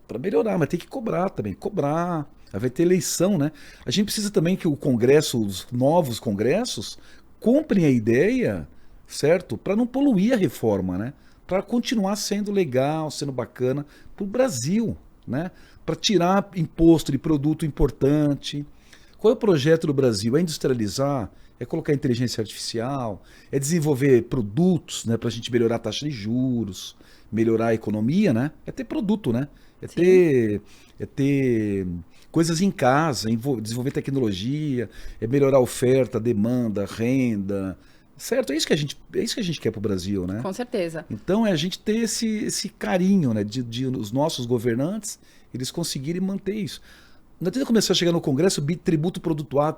para melhorar, mas tem que cobrar também. Cobrar. Aí vai ter eleição, né? A gente precisa também que o Congresso, os novos congressos, comprem a ideia, certo? Para não poluir a reforma, né? Para continuar sendo legal, sendo bacana para o Brasil, né? Para tirar imposto de produto importante. Qual é o projeto do Brasil? É industrializar? É colocar inteligência artificial? É desenvolver produtos, né? Para a gente melhorar a taxa de juros, melhorar a economia, né? É ter produto, né? É ter coisas em casa, desenvolver tecnologia, é melhorar a oferta, a demanda, a renda. Certo? É isso que a gente quer para o Brasil, né? Com certeza. Então é a gente ter esse carinho, né, de os nossos governantes, eles conseguirem manter isso. Não adianta começar a chegar no Congresso, tributo produto A,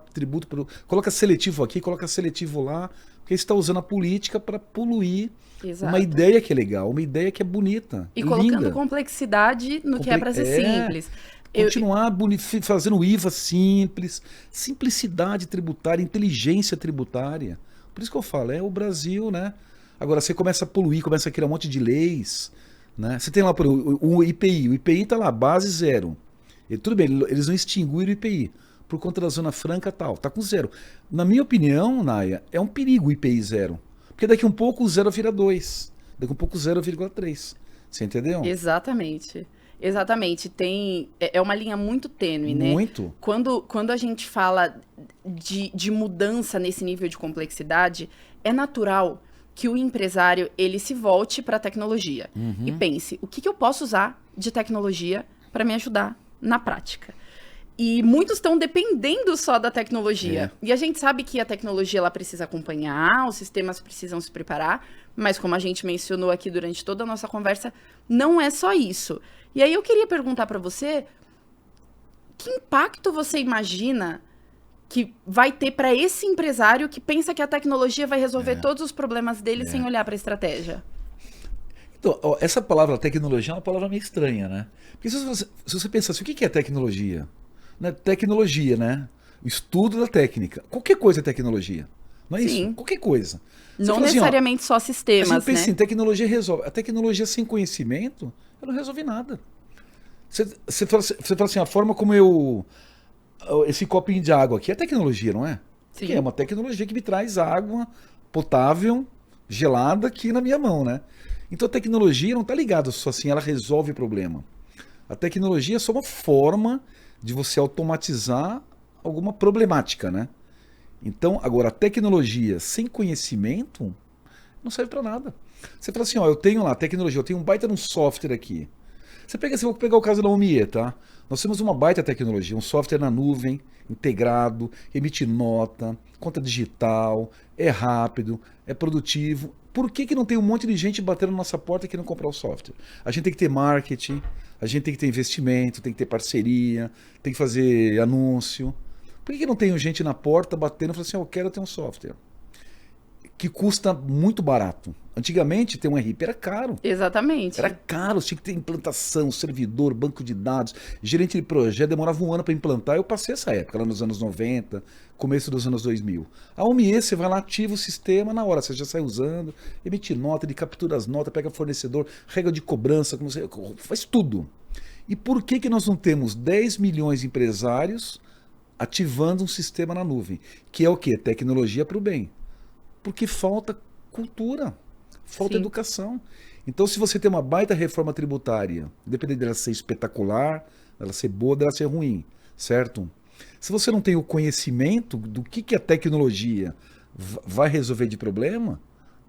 coloca seletivo aqui, coloca seletivo lá, porque você está usando a política para poluir. Exato. Uma ideia que é legal, uma ideia que é bonita, e linda. Colocando complexidade no que é para ser simples. Continuar fazendo o IVA simples, simplicidade tributária, inteligência tributária. Por isso que eu falo, é o Brasil, né? Agora você começa a poluir, começa a criar um monte de leis, né? Você tem lá o IPI, o IPI está lá, base zero. Tudo bem, eles não extinguiram o IPI por conta da Zona Franca e tal, tá com zero. Na minha opinião, Naya, é um perigo o IPI zero. Porque daqui a um pouco o zero vira 2, daqui a um pouco 0,3. Você entendeu? Exatamente. Exatamente. É uma linha muito tênue, né? Muito. Quando a gente fala de mudança nesse nível de complexidade, é natural que o empresário ele se volte para a tecnologia e pense, o que eu posso usar de tecnologia para me ajudar na prática? E muitos estão dependendo só da tecnologia. E a gente sabe que a tecnologia ela precisa acompanhar, os sistemas precisam se preparar, mas como a gente mencionou aqui durante toda a nossa conversa, não é só isso. E aí eu queria perguntar para você, que impacto você imagina que vai ter para esse empresário que pensa que a tecnologia vai resolver todos os problemas dele sem olhar para a estratégia? Então, essa palavra tecnologia é uma palavra meio estranha, né? Porque se você pensar assim, o que é tecnologia? Né? Tecnologia, né? O estudo da técnica. Qualquer coisa é tecnologia. Não é isso? Qualquer coisa. Você não necessariamente assim, só sistemas, né? A gente pensa assim, tecnologia resolve. A tecnologia sem conhecimento, ela não resolve nada. Você fala assim, a forma como esse copinho de água aqui é tecnologia, não é? Sim. É uma tecnologia que me traz água potável, gelada aqui na minha mão, né? Então a tecnologia não está ligada só assim, ela resolve o problema. A tecnologia é só uma forma de você automatizar alguma problemática, né? Então, agora, a tecnologia sem conhecimento não serve para nada. Você fala assim, ó, eu tenho lá tecnologia, eu tenho um baita de um software aqui. Você vou pegar o caso da OMIE, tá? Nós temos uma baita tecnologia, um software na nuvem, integrado, emite nota, conta digital, é rápido, é produtivo. Por que não tem um monte de gente batendo na nossa porta que não comprar o software? A gente tem que ter marketing, a gente tem que ter investimento, tem que ter parceria, tem que fazer anúncio. Por que não tem gente na porta batendo e falando assim, eu quero ter um software? que custa muito barato. Antigamente, ter um RP era caro. Exatamente. Era caro, tinha que ter implantação, servidor, banco de dados, gerente de projeto, demorava um ano para implantar. Eu passei essa época, lá nos anos 90, começo dos anos 2000. A OMIE, você vai lá, ativa o sistema na hora, você já sai usando, emite nota, ele captura as notas, pega fornecedor, regra de cobrança, como você, faz tudo. E por que nós não temos 10 milhões de empresários ativando um sistema na nuvem? Que é o quê? Tecnologia para o bem. Porque falta cultura. Falta educação. Então, se você tem uma baita reforma tributária, independente dela ser espetacular, dela ser boa, dela ser ruim, certo? Se você não tem o conhecimento do que a tecnologia vai resolver de problema,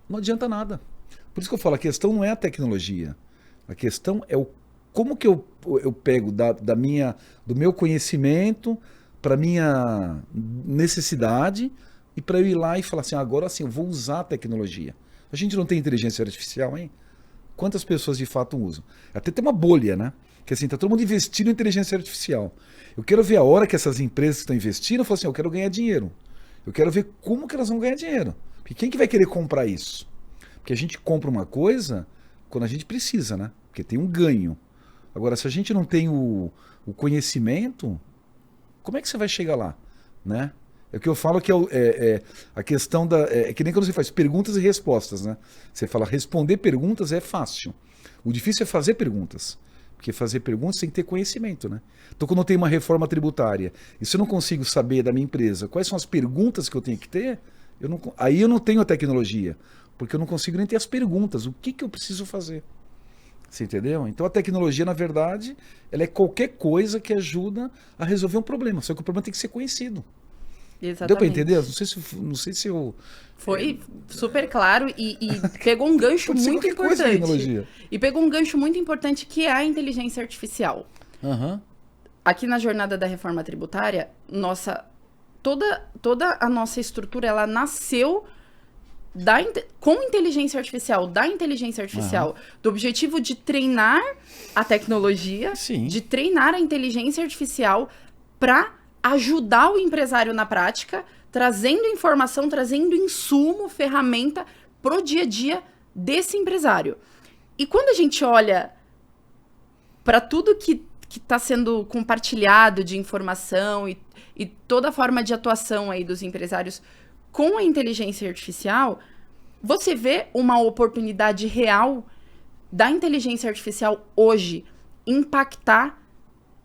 não adianta nada. Por isso que eu falo, a questão não é a tecnologia. A questão é como que eu pego do meu conhecimento para minha necessidade e para eu ir lá e falar assim, agora sim, eu vou usar a tecnologia. A gente não tem inteligência artificial, hein? Quantas pessoas de fato usam? Até tem uma bolha, né? Que assim, tá todo mundo investindo em inteligência artificial. Eu quero ver a hora que essas empresas que estão investindo, falam assim, eu quero ganhar dinheiro. Eu quero ver como que elas vão ganhar dinheiro. Porque quem que vai querer comprar isso? Porque a gente compra uma coisa quando a gente precisa, né? Porque tem um ganho. Agora, se a gente não tem o conhecimento, como é que você vai chegar lá, né? É o que eu falo que a questão é que nem quando você faz perguntas e respostas, né? Você fala, responder perguntas é fácil. O difícil é fazer perguntas. Porque fazer perguntas tem que ter conhecimento, né? Então, quando eu tenho uma reforma tributária e se eu não consigo saber da minha empresa quais são as perguntas que eu tenho que ter, aí eu não tenho a tecnologia. Porque eu não consigo nem ter as perguntas. O que eu preciso fazer? Você entendeu? Então, a tecnologia, na verdade, ela é qualquer coisa que ajuda a resolver um problema. Só que o problema tem que ser conhecido. Exatamente. Deu para entender? Não sei se eu... Foi super claro e pegou um gancho muito importante. E pegou um gancho muito importante que é a inteligência artificial. Uhum. Aqui na jornada da reforma tributária, toda a nossa estrutura, ela nasceu com inteligência artificial, do objetivo de treinar a tecnologia, Sim. de treinar a inteligência artificial para ajudar o empresário na prática, trazendo informação, trazendo insumo, ferramenta pro dia a dia desse empresário. E quando a gente olha para tudo que está sendo compartilhado de informação e toda a forma de atuação aí dos empresários com a inteligência artificial, você vê uma oportunidade real da inteligência artificial hoje impactar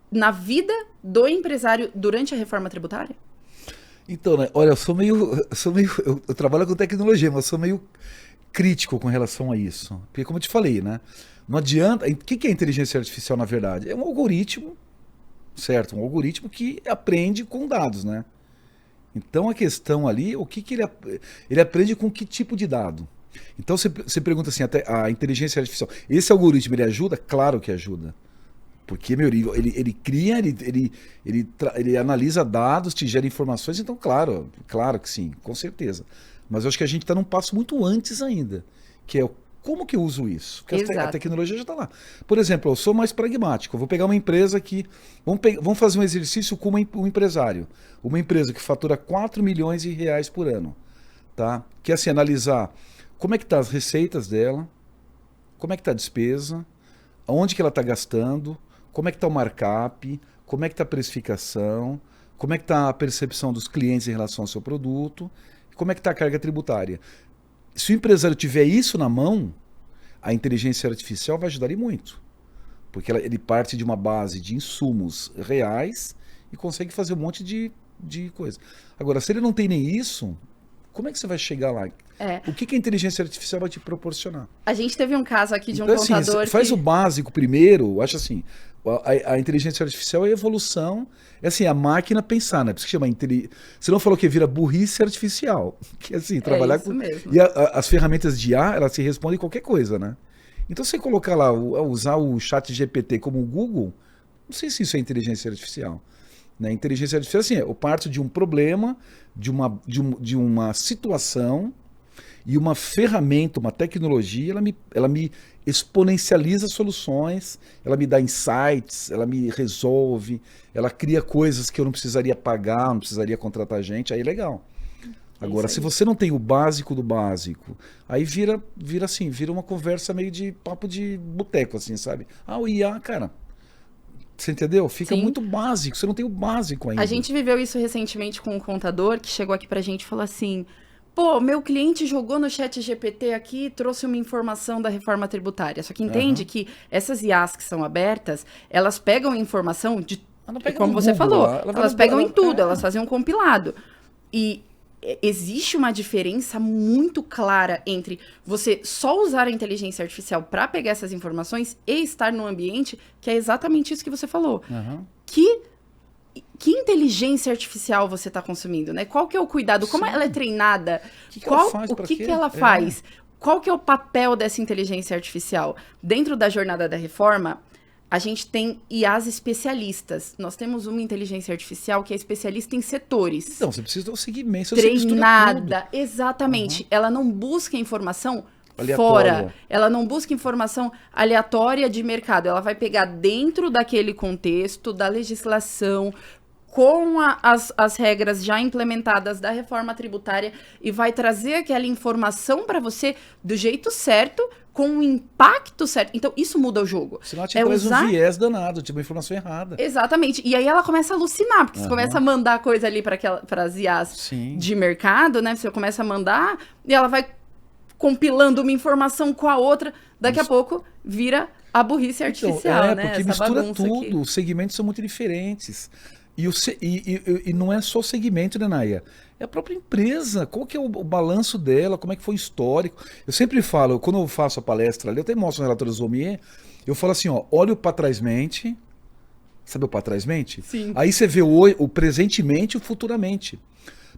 na vida do empresário durante a reforma tributária? Então, né, olha, eu trabalho com tecnologia, mas eu sou meio crítico com relação a isso. Porque, como eu te falei, né, não adianta... O que é inteligência artificial, na verdade? É um algoritmo, certo? Um algoritmo que aprende com dados, né? Então, a questão ali, ele aprende com que tipo de dado? Então, você pergunta assim, até a inteligência artificial, esse algoritmo, ele ajuda? Claro que ajuda. Porque, ele cria, ele analisa dados, te gera informações, então, claro que sim, com certeza. Mas eu acho que a gente está num passo muito antes ainda, que é como que eu uso isso? Porque a tecnologia já está lá. Por exemplo, eu sou mais pragmático, eu vou pegar uma empresa que... Vamos fazer um exercício com um empresário. Uma empresa que fatura 4 milhões de reais por ano. Tá? Que é assim, analisar como é que estão as receitas dela, como é que está a despesa, aonde que ela está gastando, como é que está o markup, como é que está a precificação, como é que está a percepção dos clientes em relação ao seu produto, como é que está a carga tributária. Se o empresário tiver isso na mão, a inteligência artificial vai ajudar ele muito. Porque ele parte de uma base de insumos reais e consegue fazer um monte de coisa. Agora, se ele não tem nem isso, como é que você vai chegar lá? O que a inteligência artificial vai te proporcionar? A gente teve um caso aqui de um então, contador assim, faz o básico primeiro, eu acho assim, a inteligência artificial é a evolução, é assim, a máquina pensar, né? Por isso que chama você não falou que vira burrice artificial, que assim, trabalhar isso mesmo. E as ferramentas de IA, elas se respondem qualquer coisa, né? Então, você colocar lá, usar o chat GPT como o Google, não sei se isso é inteligência artificial. Né? Inteligência artificial, assim, eu parto de um problema, de uma situação, e uma ferramenta, uma tecnologia, ela me exponencializa soluções, ela me dá insights, ela me resolve, ela cria coisas que eu não precisaria pagar, não precisaria contratar gente, aí é legal. Agora, se você não tem o básico do básico, aí vira uma conversa meio de papo de boteco, assim, sabe? O IA, cara, você entendeu? Fica muito básico, você não tem o básico ainda. A gente viveu isso recentemente com um contador que chegou aqui pra gente e falou assim, pô, meu cliente jogou no chat GPT aqui e trouxe uma informação da reforma tributária. Só que entende que essas IAs que são abertas, elas pegam informação de, como você falou, elas pegam em tudo, elas fazem um compilado. E existe uma diferença muito clara entre você só usar a inteligência artificial para pegar essas informações e estar num ambiente que é exatamente isso que você falou. Que inteligência artificial você está consumindo, né? Qual que é o cuidado? Como ela é treinada? O que ela faz? Qual que é o papel dessa inteligência artificial? Dentro da jornada da reforma, a gente tem IAs especialistas. Nós temos uma inteligência artificial que é especialista em setores. Então, você precisa ter um segmento. Treinada, exatamente. Ela não busca informação fora. Ela não busca informação aleatória de mercado. Ela vai pegar dentro daquele contexto, da legislação, com as regras já implementadas da reforma tributária e vai trazer aquela informação para você do jeito certo, com o impacto certo. Então, isso muda o jogo. Senão te traz um viés danado, tipo uma informação errada. Exatamente. E aí ela começa a alucinar, porque você começa a mandar coisa ali para as IAs de mercado, né? Você começa a mandar e ela vai compilando uma informação com a outra. Daqui a pouco vira a burrice artificial, né? Porque mistura tudo. Os segmentos são muito diferentes. E não é só o segmento, né, Naya? É a própria empresa. Qual que é o balanço dela? Como é que foi o histórico? Eu sempre falo, quando eu faço a palestra ali, eu até mostro no relatório Zomier, eu falo assim, olha o para trás-mente. Sabe o para trás-mente? Sim. Aí você vê o presentemente e o futuramente.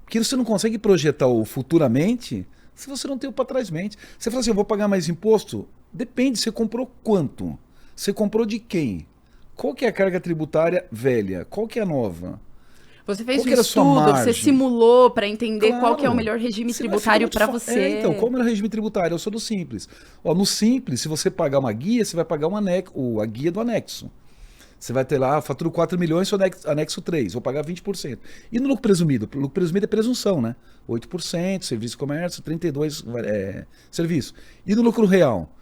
Porque você não consegue projetar o futuramente se você não tem o para trás-mente. Você fala assim, eu vou pagar mais imposto? Depende, você comprou quanto? Você comprou de quem? Qual que é a carga tributária velha? Qual que é a nova? Você fez um estudo, você simulou para entender qual que é o melhor regime tributário para você. Então, qual é o melhor regime tributário? Eu sou do Simples. No Simples, se você pagar uma guia, você vai pagar a guia do anexo. Você vai ter lá, faturo 4 milhões, anexo 3, vou pagar 20%. E no lucro presumido? O lucro presumido é presunção, né? 8%, serviço e comércio, 32% serviço. E no lucro real?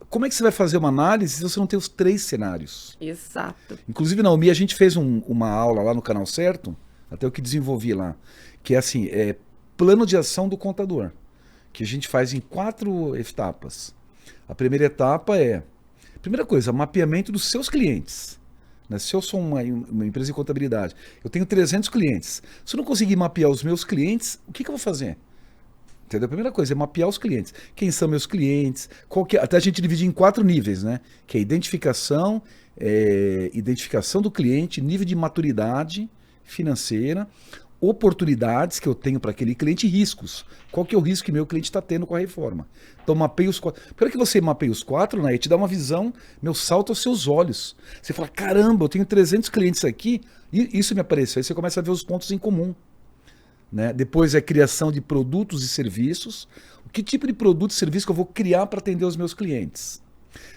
Como é que você vai fazer uma análise se você não tem os 3 cenários? Exato. Inclusive, na UMI, a gente fez uma aula lá no Canal Certo, até o que desenvolvi lá, que é assim, plano de ação do contador, que a gente faz em 4 etapas. A primeira etapa primeira coisa, mapeamento dos seus clientes. Né? Se eu sou uma empresa de contabilidade, eu tenho 300 clientes. Se eu não conseguir mapear os meus clientes, o que eu vou fazer? Entendeu? A primeira coisa é mapear os clientes. Quem são meus clientes? Até a gente divide em 4 níveis, né? Que é identificação do cliente, nível de maturidade financeira, oportunidades que eu tenho para aquele cliente e riscos. Qual que é o risco que meu cliente está tendo com a reforma? Então, mapeia os 4. Para que você mapeie os 4, né, te dá uma visão, salta aos seus olhos. Você fala, caramba, eu tenho 300 clientes aqui, e isso me apareceu. Aí você começa a ver os pontos em comum. Né? Depois é criação de produtos e serviços. Que tipo de produto e serviço que eu vou criar para atender os meus clientes?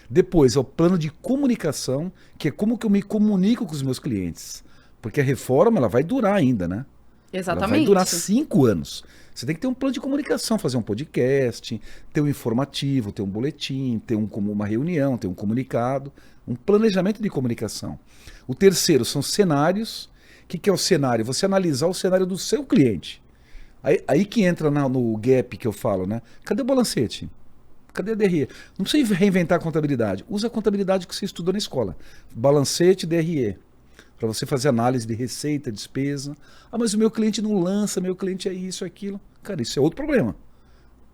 Depois é o plano de comunicação, que é como que eu me comunico com os meus clientes. Porque a reforma ela vai durar ainda, né? Exatamente. Ela vai durar 5 anos. Você tem que ter um plano de comunicação, fazer um podcast, ter um informativo, ter um boletim, ter uma reunião, ter um comunicado, um planejamento de comunicação. O terceiro são cenários. O que é o cenário? Você analisar o cenário do seu cliente. Aí que entra no gap que eu falo, né? Cadê o balancete? Cadê a DRE? Não precisa reinventar a contabilidade. Usa a contabilidade que você estudou na escola. Balancete, DRE. Para você fazer análise de receita, despesa. Mas o meu cliente não lança, meu cliente é isso, aquilo. Cara, isso é outro problema.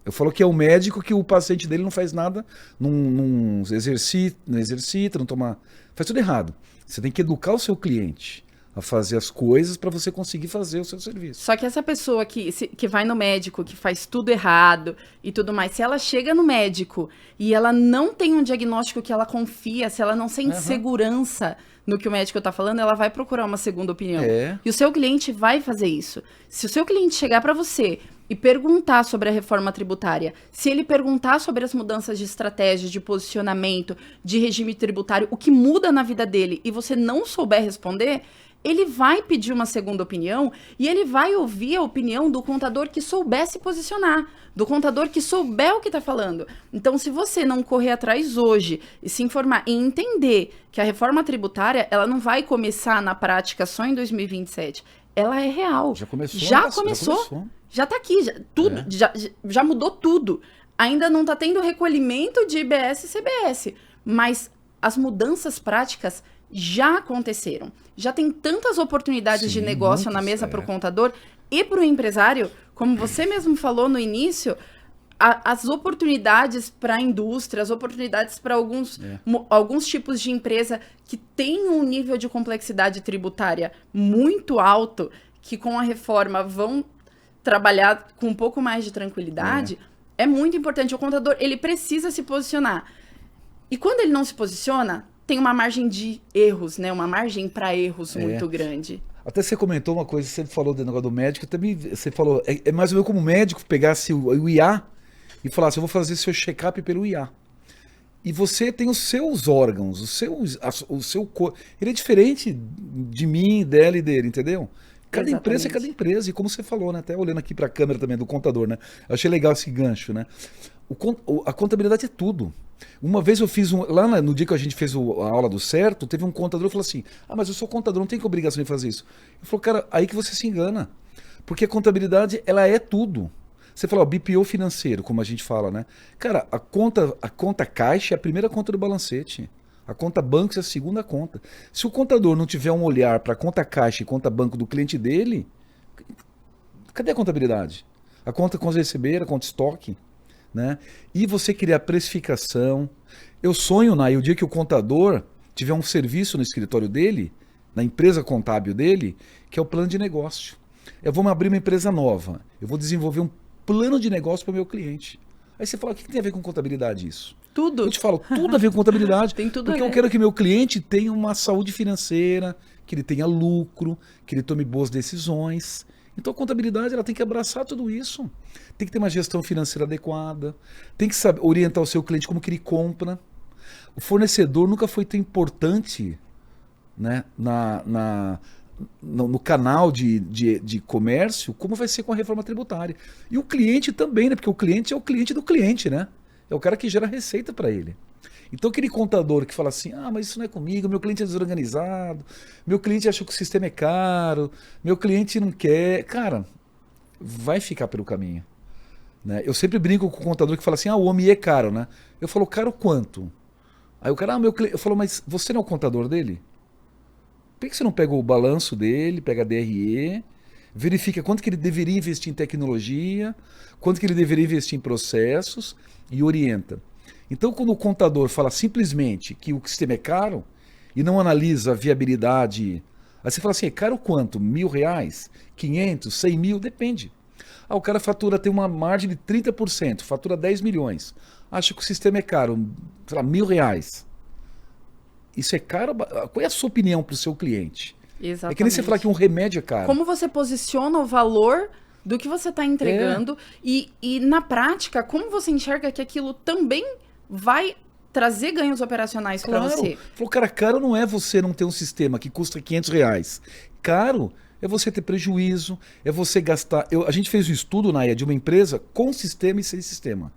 Eu falo que é o médico que o paciente dele não faz nada, não exercita, não toma... Faz tudo errado. Você tem que educar o seu cliente a fazer as coisas para você conseguir fazer o seu serviço. Só que essa pessoa que vai no médico, que faz tudo errado e tudo mais, se ela chega no médico e ela não tem um diagnóstico que ela confia, se ela não sente segurança no que o médico está falando, ela vai procurar uma segunda opinião. E o seu cliente vai fazer isso. Se o seu cliente chegar para você e perguntar sobre a reforma tributária, se ele perguntar sobre as mudanças de estratégia, de posicionamento, de regime tributário, o que muda na vida dele, e você não souber responder, ele vai pedir uma segunda opinião e ele vai ouvir a opinião do contador que souber se posicionar, do contador que souber o que está falando. Então, se você não correr atrás hoje e se informar e entender que a reforma tributária, ela não vai começar na prática só em 2027, ela é real. Já começou. Já começou. Já está aqui. Já mudou tudo. Ainda não está tendo recolhimento de IBS e CBS, mas as mudanças práticas já aconteceram. Já tem tantas oportunidades de negócio na mesa para o contador e para o empresário, como você mesmo falou no início, as oportunidades para a indústria, as oportunidades para alguns tipos de empresa que têm um nível de complexidade tributária muito alto, que com a reforma vão trabalhar com um pouco mais de tranquilidade, é muito importante. O contador, ele precisa se posicionar. E quando ele não se posiciona, tem uma margem de erros, né? Uma margem para erros muito grande. Até você comentou uma coisa, você falou do negócio do médico, também você falou, é mais ou menos como o médico pegasse o IA e falasse, eu vou fazer seu check-up pelo IA. E você tem os seus órgãos, o seu corpo. Ele é diferente de mim, dela e dele, entendeu? Cada empresa é cada empresa. E como você falou, né? Até olhando aqui para a câmera também do contador, né? Eu achei legal esse gancho, né? A contabilidade é tudo. Uma vez eu fiz lá no dia que a gente fez a aula do certo, teve um contador que falou assim, mas eu sou contador, não tenho obrigação de fazer isso. Eu falei, cara, aí que você se engana. Porque a contabilidade, ela é tudo. Você fala, BPO financeiro, como a gente fala, né? Cara, a conta caixa é a primeira conta do balancete. A conta banco é a segunda conta. Se o contador não tiver um olhar para a conta caixa e conta banco do cliente dele, cadê a contabilidade? A conta com receber, a conta estoque, né? E você criar precificação. Eu sonho, o dia que o contador tiver um serviço no escritório dele, na empresa contábil dele, que é o plano de negócio. Eu vou abrir uma empresa nova. Eu vou desenvolver um plano de negócio para o meu cliente. Aí você fala, o que tem a ver com contabilidade isso? Tudo. Eu te falo, tudo a ver com contabilidade. Tem tudo porque eu quero que meu cliente tenha uma saúde financeira, que ele tenha lucro, que ele tome boas decisões. Então a contabilidade ela tem que abraçar tudo isso. Tem que ter uma gestão financeira adequada. Tem que saber orientar o seu cliente como que ele compra. O fornecedor nunca foi tão importante, né, no canal de comércio como vai ser com a reforma tributária. E o cliente também, né? Porque o cliente é o cliente do cliente, né? É o cara que gera receita para ele. Então aquele contador que fala assim, mas isso não é comigo, meu cliente é desorganizado, meu cliente acha que o sistema é caro, meu cliente não quer. Cara, vai ficar pelo caminho. Né? Eu sempre brinco com o contador que fala assim, o homem é caro, né? Eu falo, caro quanto? Aí o cara, eu falo, mas você não é o contador dele? Por que você não pega o balanço dele, pega a DRE, verifica quanto que ele deveria investir em tecnologia, quanto que ele deveria investir em processos e orienta. Então, quando o contador fala simplesmente que o sistema é caro e não analisa a viabilidade, aí você fala assim, é caro quanto? R$1.000? 500? 100 mil? Depende. O cara fatura, tem uma margem de 30%, fatura 10 milhões. Acha que o sistema é caro, sei lá, R$1.000. Isso é caro? Qual é a sua opinião para o seu cliente? Exatamente. É que nem você falar que um remédio é caro. Como você posiciona o valor do que você está entregando e na prática, como você enxerga que aquilo também vai trazer ganhos operacionais para você? Falou, cara, caro não é você não ter um sistema que custa R$500. Caro é você ter prejuízo, é você gastar... A gente fez um estudo, Naya, de uma empresa com sistema e sem sistema.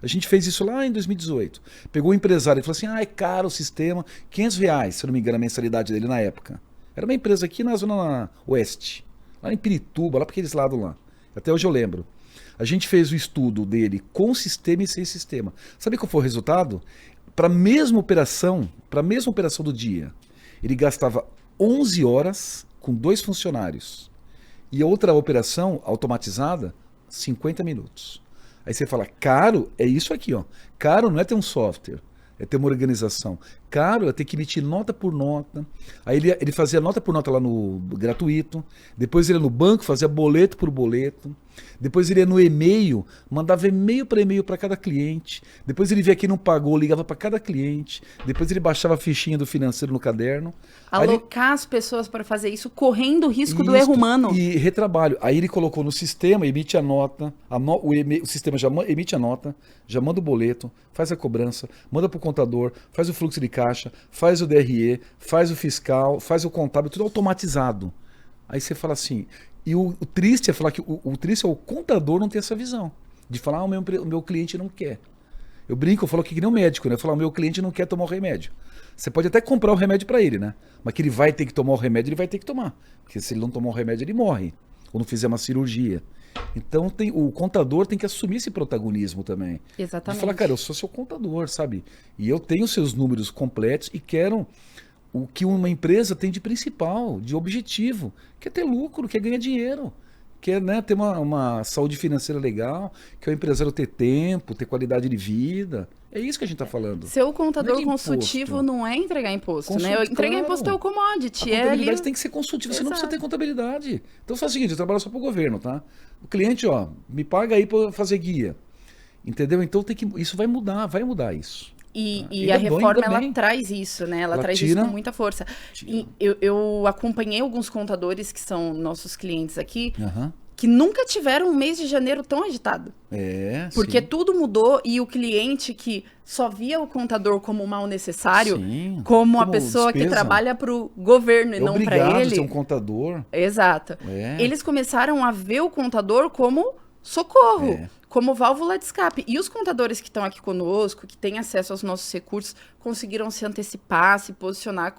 A gente fez isso lá em 2018. Pegou o empresário e falou assim, é caro o sistema, R$500, se eu não me engano, a mensalidade dele na época. Era uma empresa aqui na Zona Oeste, lá em Pirituba, lá para aqueles lados lá. Até hoje eu lembro. A gente fez o estudo dele com sistema e sem sistema. Sabe qual foi o resultado? Para a mesma operação do dia, ele gastava 11 horas com 2 funcionários. E a outra operação automatizada, 50 minutos. Aí você fala, caro é isso aqui, ó. Caro não é ter um software, é ter uma organização. Caro é ter que emitir nota por nota. Aí ele fazia nota por nota lá no gratuito. Depois ele ia no banco, fazia boleto por boleto. Depois ele ia no e-mail, mandava e-mail para cada cliente. Depois ele via que não pagou, ligava para cada cliente. Depois ele baixava a fichinha do financeiro no caderno. Alocar as pessoas para fazer isso, correndo o risco do erro humano. E retrabalho. Aí ele colocou no sistema, emite a nota, o sistema já emite a nota, já manda o boleto, faz a cobrança, manda para o contador, faz o fluxo de caixa. caixa, faz o DRE, faz o fiscal, faz o contábil, tudo automatizado. Aí você fala assim, e o triste é falar que o triste é o contador não ter essa visão, de falar, o meu cliente não quer. Eu brinco, eu falo que nem um médico, né? Eu falo, o meu cliente não quer tomar o remédio. Você pode até comprar o remédio para ele, né? Mas que ele vai ter que tomar o remédio, ele vai ter que tomar. Porque se ele não tomar o remédio, ele morre. Ou não fizer uma cirurgia. Então o contador tem que assumir esse protagonismo também. Exatamente. De falar, cara, eu sou seu contador, sabe? E eu tenho seus números completos e quero o que uma empresa tem de principal, de objetivo, que é ter lucro, que é ganhar dinheiro, que é, né, ter uma saúde financeira legal, que é o empresário ter tempo, ter qualidade de vida. É isso que a gente está falando. Ser o contador não é consultivo não é entregar imposto, né? Entregar imposto é o commodity. A contabilidade tem que ser consultiva, você não precisa ter contabilidade. Então faz o seguinte, eu trabalho só para o governo, tá? O cliente, ó, me paga aí para fazer guia. Entendeu? Então isso vai mudar isso. E a reforma, ela traz isso, né? Ela traz isso com muita força. E eu acompanhei alguns contadores que são nossos clientes aqui, que nunca tiveram um mês de janeiro tão agitado. Porque tudo mudou e o cliente que só via o contador como mal necessário, como a pessoa que trabalha para o governo e não para ele. Obrigado ser um contador. Exato. Eles começaram a ver o contador como socorro. Como válvula de escape. E os contadores que estão aqui conosco, que têm acesso aos nossos recursos, conseguiram se antecipar, se posicionar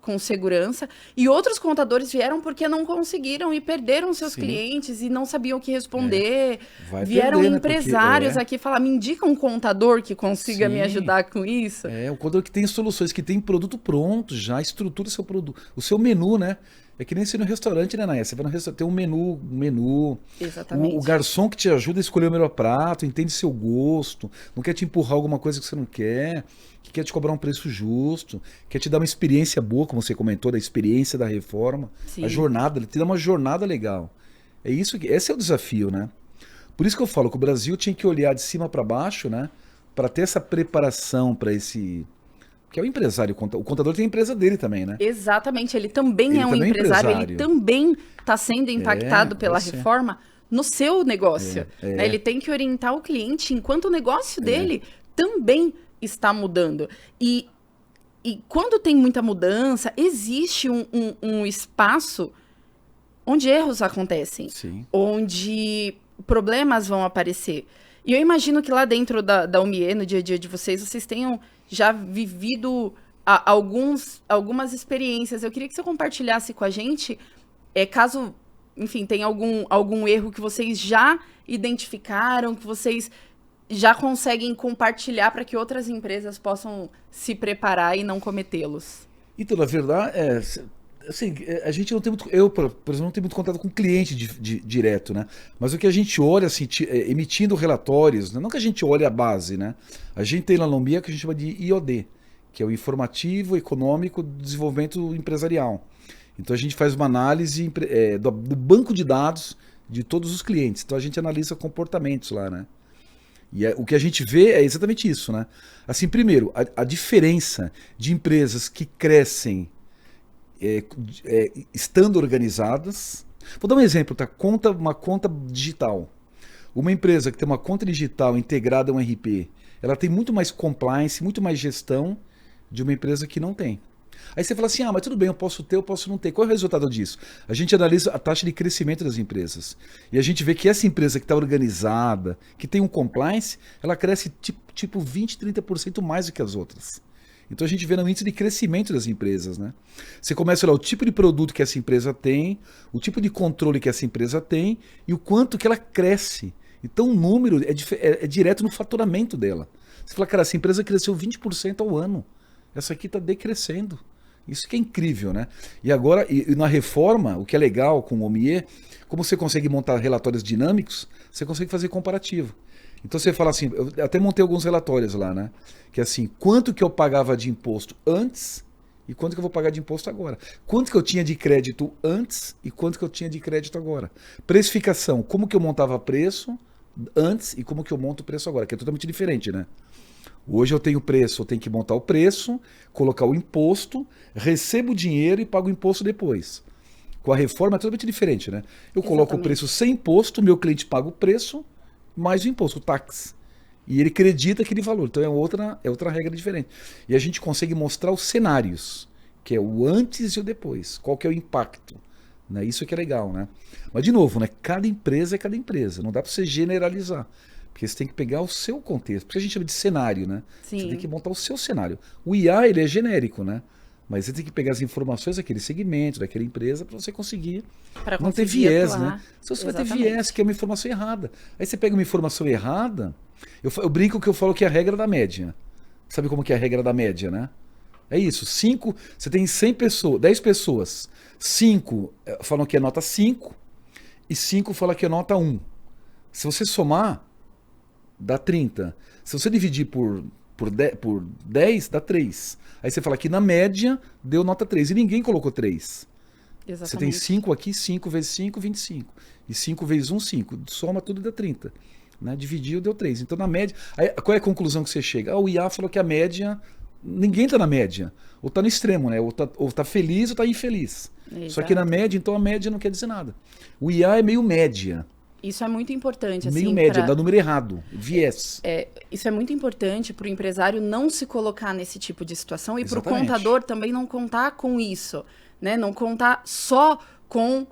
com segurança. E outros contadores vieram porque não conseguiram e perderam seus clientes e não sabiam o que responder. Vieram perder, empresários aqui falar, me indica um contador que consiga me ajudar com isso. O contador que tem soluções, que tem produto pronto já, estrutura o seu produto, o seu menu, né? É que nem ser no restaurante, né, Naya? Você vai no restaurante, tem um menu. Exatamente. O garçom que te ajuda a escolher o melhor prato, entende seu gosto, não quer te empurrar alguma coisa que você não quer, que quer te cobrar um preço justo, quer te dar uma experiência boa, como você comentou, da experiência da reforma. A jornada, ele te dá uma jornada legal. Esse é o desafio, né? Por isso que eu falo que o Brasil tinha que olhar de cima para baixo, né? Para ter essa preparação para esse... Que é o empresário, o contador tem a empresa dele também, né? Exatamente, ele também é um empresário, ele também está sendo impactado pela reforma no seu negócio. Né? Ele tem que orientar o cliente enquanto o negócio dele também está mudando. E quando tem muita mudança, existe um espaço onde erros acontecem, onde problemas vão aparecer. E eu imagino que lá dentro da UMIE, no dia a dia de vocês tenham já vivido algumas experiências. Eu queria que você compartilhasse com a gente, caso, enfim, tenha algum erro que vocês já identificaram, que vocês já conseguem compartilhar para que outras empresas possam se preparar e não cometê-los. Então, na verdade, assim, a gente não tem muito... Eu, por exemplo, não tenho muito contato com cliente direto, né? Mas o que a gente olha, assim, emitindo relatórios, né? Não que a gente olhe a base, né? A gente tem lá no MIA que a gente chama de IOD, que é o Informativo Econômico do Desenvolvimento Empresarial. Então a gente faz uma análise do banco de dados de todos os clientes. Então a gente analisa comportamentos lá, né? E o que a gente vê é exatamente isso, né? Assim, primeiro, a diferença de empresas que crescem estando organizadas. Vou dar um exemplo, tá? Uma conta digital. Uma empresa que tem uma conta digital integrada a um RP, ela tem muito mais compliance, muito mais gestão de uma empresa que não tem. Aí você fala assim, mas tudo bem, eu posso ter, eu posso não ter. Qual é o resultado disso? A gente analisa a taxa de crescimento das empresas. E a gente vê que essa empresa que está organizada, que tem um compliance, ela cresce tipo 20%, 30% mais do que as outras. Então a gente vê no índice de crescimento das empresas, né? Você começa a olhar o tipo de produto que essa empresa tem, o tipo de controle que essa empresa tem e o quanto que ela cresce. Então o número é direto no faturamento dela. Você fala, cara, essa empresa cresceu 20% ao ano. Essa aqui está decrescendo. Isso que é incrível, né? E agora, e na reforma, o que é legal com o OMIE, como você consegue montar relatórios dinâmicos, você consegue fazer comparativo. Então você fala assim, eu até montei alguns relatórios lá, né? Que é assim, quanto que eu pagava de imposto antes e quanto que eu vou pagar de imposto agora. Quanto que eu tinha de crédito antes e quanto que eu tinha de crédito agora. Precificação, como que eu montava preço antes e como que eu monto o preço agora, que é totalmente diferente, né? Hoje eu tenho preço, eu tenho que montar o preço, colocar o imposto, recebo o dinheiro e pago o imposto depois. Com a reforma é totalmente diferente, né? Eu coloco o preço sem imposto, meu cliente paga o preço mais o imposto, o tax. E ele acredita aquele valor. Então é outra regra diferente. E a gente consegue mostrar os cenários, que é o antes e o depois. Qual que é o impacto? Né? Isso que é legal, né? Mas, de novo, né? Cada empresa é cada empresa. Não dá para você generalizar. Porque você tem que pegar o seu contexto. Porque a gente chama de cenário, né? Sim. Você tem que montar o seu cenário. O IA, ele é genérico, né? Mas você tem que pegar as informações daquele segmento, daquela empresa, para você conseguir não ter viés, atuar. né? Se você vai ter viés, que é uma informação errada. Aí você pega uma informação errada, eu brinco que eu falo que é a regra da média. Sabe como que é a regra da média, né? É isso, você tem 100 pessoas, 10 pessoas, 5 falam que é nota 5 e 5 falam que é nota 1. Se você somar, dá 30. Se você dividir por 10, dá 3. Aí você fala que na média deu nota 3 e ninguém colocou 3. Exatamente. Você tem 5 aqui, 5 vezes 5, 25. E 5 vezes 1, 5. Soma tudo e dá 30. Né? Dividiu, deu 3. Então na média... Aí, qual é a conclusão que você chega? O IA falou que a média... Ninguém está na média. Ou está no extremo, né? Ou tá feliz ou está infeliz. Exato. Só que na média, então a média não quer dizer nada. O IA é meio média. Isso é muito importante. Meio assim, média, dá número errado, viés. Isso é muito importante para o empresário não se colocar nesse tipo de situação e para o Exatamente. contador também não contar com isso, né? Não contar só com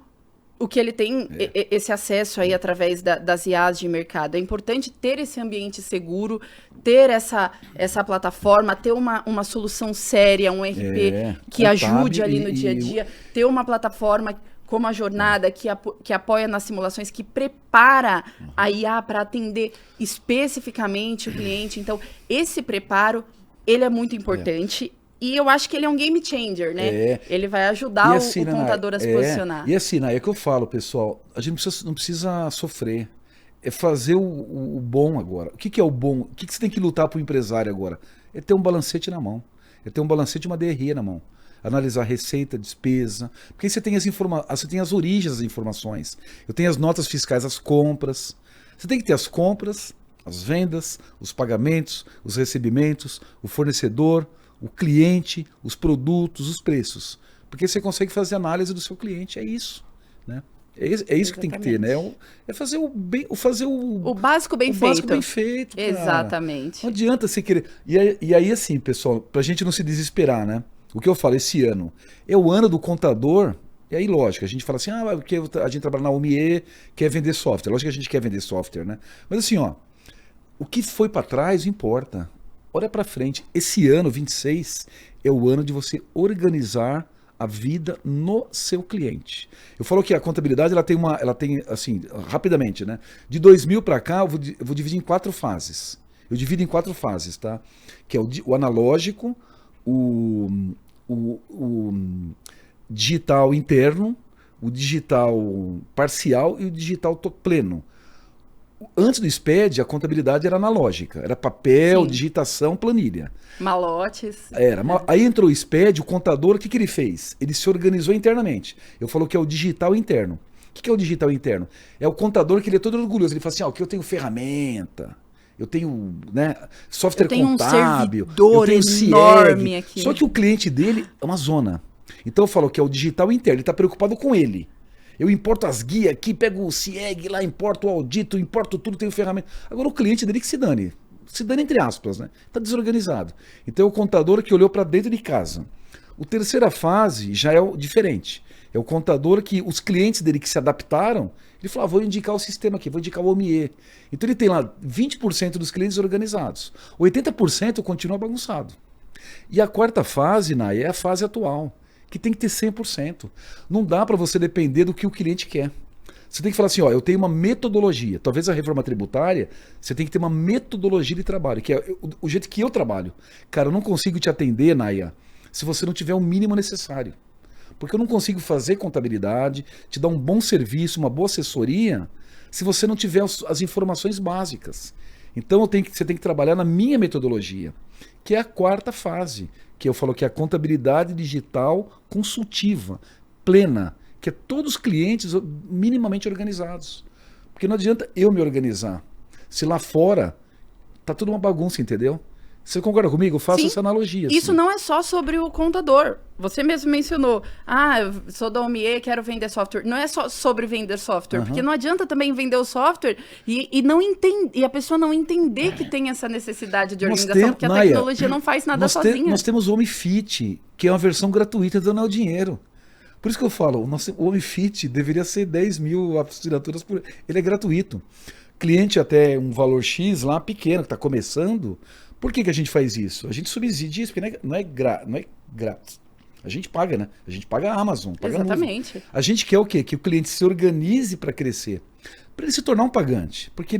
o que ele tem esse acesso aí através das IAs de mercado. É importante ter esse ambiente seguro, ter essa plataforma, ter uma solução séria, um RP que ajude ali no dia a dia, ter uma plataforma como a Jornada, que apoia nas simulações, que prepara a IA para atender especificamente o cliente. Então, esse preparo, ele é muito importante. E eu acho que ele é um game changer, né? Ele vai ajudar assim, o contador a se posicionar. E assim, é que eu falo, pessoal, a gente não precisa sofrer. É fazer o bom agora. O que é o bom? O que você tem que lutar para o empresário agora? É ter um balancete na mão. É ter um balancete e uma DRE na mão. Analisar receita, despesa. Porque aí você tem você tem as origens das informações. Eu tenho as notas fiscais, as compras. Você tem que ter as compras, as vendas, os pagamentos, os recebimentos, o fornecedor, o cliente, os produtos, os preços. Porque você consegue fazer análise do seu cliente, é isso. Né? É isso que tem que ter, né? É fazer o básico bem feito. O básico bem feito, cara. Exatamente. Não adianta você querer... E aí, assim, pessoal, pra gente não se desesperar, né? O que eu falo, esse ano é o ano do contador. E aí, lógico, a gente fala assim, porque a gente trabalha na OMIE, quer vender software. Lógico que a gente quer vender software, né? Mas assim, o que foi para trás não importa. Olha para frente. Esse ano, 26, é o ano de você organizar a vida no seu cliente. Eu falo que a contabilidade, ela tem assim, rapidamente, né? De 2000 para cá, eu vou dividir em 4 fases. Eu divido em 4 fases, tá? Que é o analógico, o digital interno, o digital parcial e o digital pleno. Antes do SPED, a contabilidade era analógica. Era papel, digitação, planilha. Malotes. Aí entrou o SPED, o contador, o que ele fez? Ele se organizou internamente. Eu falo que é o digital interno. O que é o digital interno? É o contador que ele é todo orgulhoso. Ele fala assim, aqui eu tenho ferramenta, eu tenho software contábil, eu tenho enorme aqui. Só que o cliente dele é uma zona. Então eu falo que é o digital interno. Ele está preocupado com ele. Eu importo as guias aqui, pego o CIEG lá, importo o audito, importo tudo, tenho ferramenta. Agora o cliente dele que se dane. Se dane entre aspas, né? Está desorganizado. Então é o contador que olhou para dentro de casa. A terceira fase já é diferente. É o contador que os clientes dele que se adaptaram, ele falou, vou indicar o sistema aqui, vou indicar o OMIE. Então ele tem lá 20% dos clientes organizados. 80% continua bagunçado. E a quarta fase, Nai, é a fase atual, que tem que ter 100%. Não dá para você depender do que o cliente quer. Você tem que falar assim, eu tenho uma metodologia. Talvez a reforma tributária, você tem que ter uma metodologia de trabalho, que é o jeito que eu trabalho. Cara, eu não consigo te atender, Naya, se você não tiver o mínimo necessário. Porque eu não consigo fazer contabilidade, te dar um bom serviço, uma boa assessoria, se você não tiver as informações básicas. Então você tem que trabalhar na minha metodologia, que é a quarta fase, que eu falo que é a contabilidade digital consultiva, plena, que é todos os clientes minimamente organizados. Porque não adianta eu me organizar. Se lá fora tá tudo uma bagunça, entendeu? Você concorda comigo? Eu faço Sim. essa analogia. Isso assim. não é só sobre o contador. Você mesmo mencionou, eu sou da OMIE, quero vender software. Não é só sobre vender software, porque não adianta também vender o software e a pessoa não entender que tem essa necessidade de organização, porque a tecnologia não faz nada sozinha. Nós temos o HomeFit, que é uma versão gratuita, então não é o dinheiro. Por isso que eu falo, o HomeFit deveria ser 10 mil assinaturas por... Ele é gratuito. Cliente até um valor X lá, pequeno, que está começando. Por que a gente faz isso? A gente subsidia isso, porque não é grátis. A gente paga, né? A gente paga a Amazon, paga a Exatamente. A gente quer o quê? Que o cliente se organize para crescer. Para ele se tornar um pagante. Porque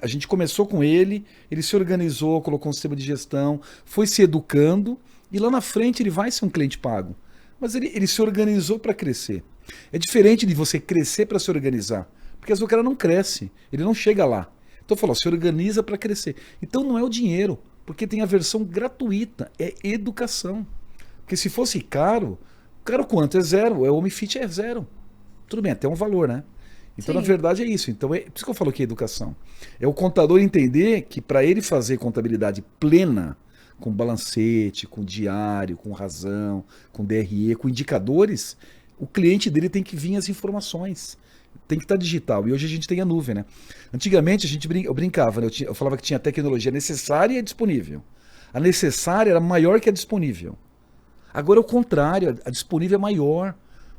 a gente começou com ele se organizou, colocou um sistema de gestão, foi se educando, e lá na frente ele vai ser um cliente pago. Mas ele se organizou para crescer. É diferente de você crescer para se organizar. Porque às vezes o cara não cresce, ele não chega lá. Então falou, se organiza para crescer. Então não é o dinheiro, porque tem a versão gratuita, é educação. Porque se fosse caro quanto? É zero, o HomeFit é zero. Tudo bem, até um valor, né? Então, na verdade, é isso. Então, por isso que eu falo que é educação. É o contador entender que para ele fazer contabilidade plena, com balancete, com diário, com razão, com DRE, com indicadores, o cliente dele tem que vir as informações. Tem que estar digital. E hoje a gente tem a nuvem, né? Antigamente eu brincava, né? Eu falava que tinha a tecnologia necessária e disponível. A necessária era maior que a disponível. Agora é o contrário, a disponível é maior.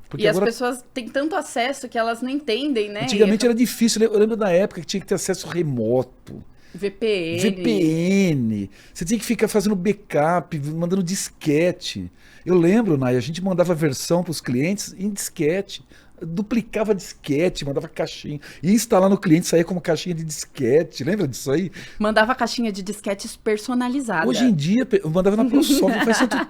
Porque agora... as pessoas têm tanto acesso que elas não entendem, né? Antigamente era difícil. Eu lembro da época que tinha que ter acesso remoto. VPN. Você tinha que ficar fazendo backup, mandando disquete. Eu lembro, Nai, a gente mandava versão para os clientes em disquete. Duplicava disquete, mandava caixinha. Ia instalar no cliente, saía como caixinha de disquete. Lembra disso aí? Mandava caixinha de disquetes personalizada. Hoje em dia, eu mandava na ProSoft,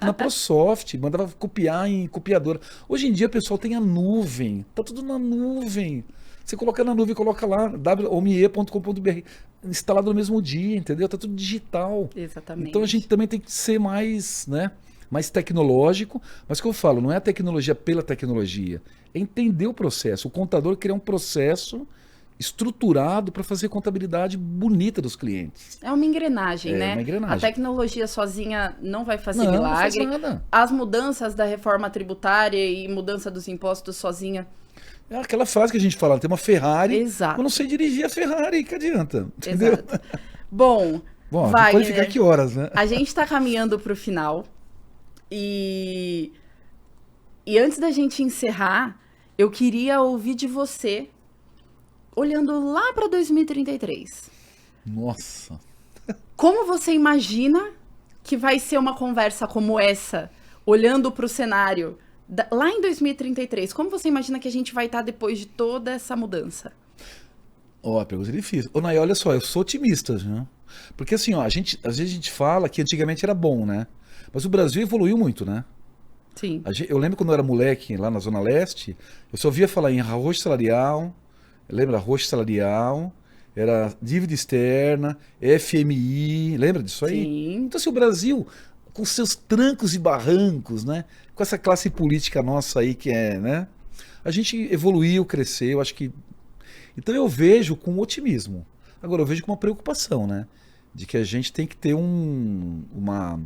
na ProSoft, mandava copiar em copiadora. Hoje em dia, o pessoal tem a nuvem. Tá tudo na nuvem. Você coloca na nuvem, coloca lá, womie.com.br, instalado no mesmo dia, entendeu? Tá tudo digital. Exatamente. Então a gente também tem que ser mais, né, mais tecnológico, mas o que eu falo, não é a tecnologia pela tecnologia, é entender o processo. O contador criar um processo estruturado para fazer contabilidade bonita dos clientes. É uma engrenagem, né? Uma engrenagem. A tecnologia sozinha não vai fazer milagre. Não faz nada. As mudanças da reforma tributária e mudança dos impostos sozinha. É aquela frase que a gente fala, tem uma Ferrari, exato. Eu não sei dirigir a Ferrari, que adianta? Entendeu? Exato. Bom, Wagner, pode ficar que horas, né? A gente está caminhando para o final e antes da gente encerrar, eu queria ouvir de você, olhando lá para 2033. Nossa! Como você imagina que vai ser uma conversa como essa, olhando para o cenário lá em 2033? Como você imagina que a gente vai estar depois de toda essa mudança? A pergunta é difícil. Nai, olha só, eu sou otimista, né? Porque assim, às vezes a gente fala que antigamente era bom, né? Mas o Brasil evoluiu muito, né? Sim. Eu lembro quando eu era moleque lá na Zona Leste, eu só ouvia falar em arroz salarial, lembra? Arroz salarial, era dívida externa, FMI, lembra disso aí? Sim. Então assim, o Brasil, com seus trancos e barrancos, né? Com essa classe política nossa aí que é, né? A gente evoluiu, cresceu, acho que... Então eu vejo com otimismo. Agora eu vejo com uma preocupação, né? De que a gente tem que ter uma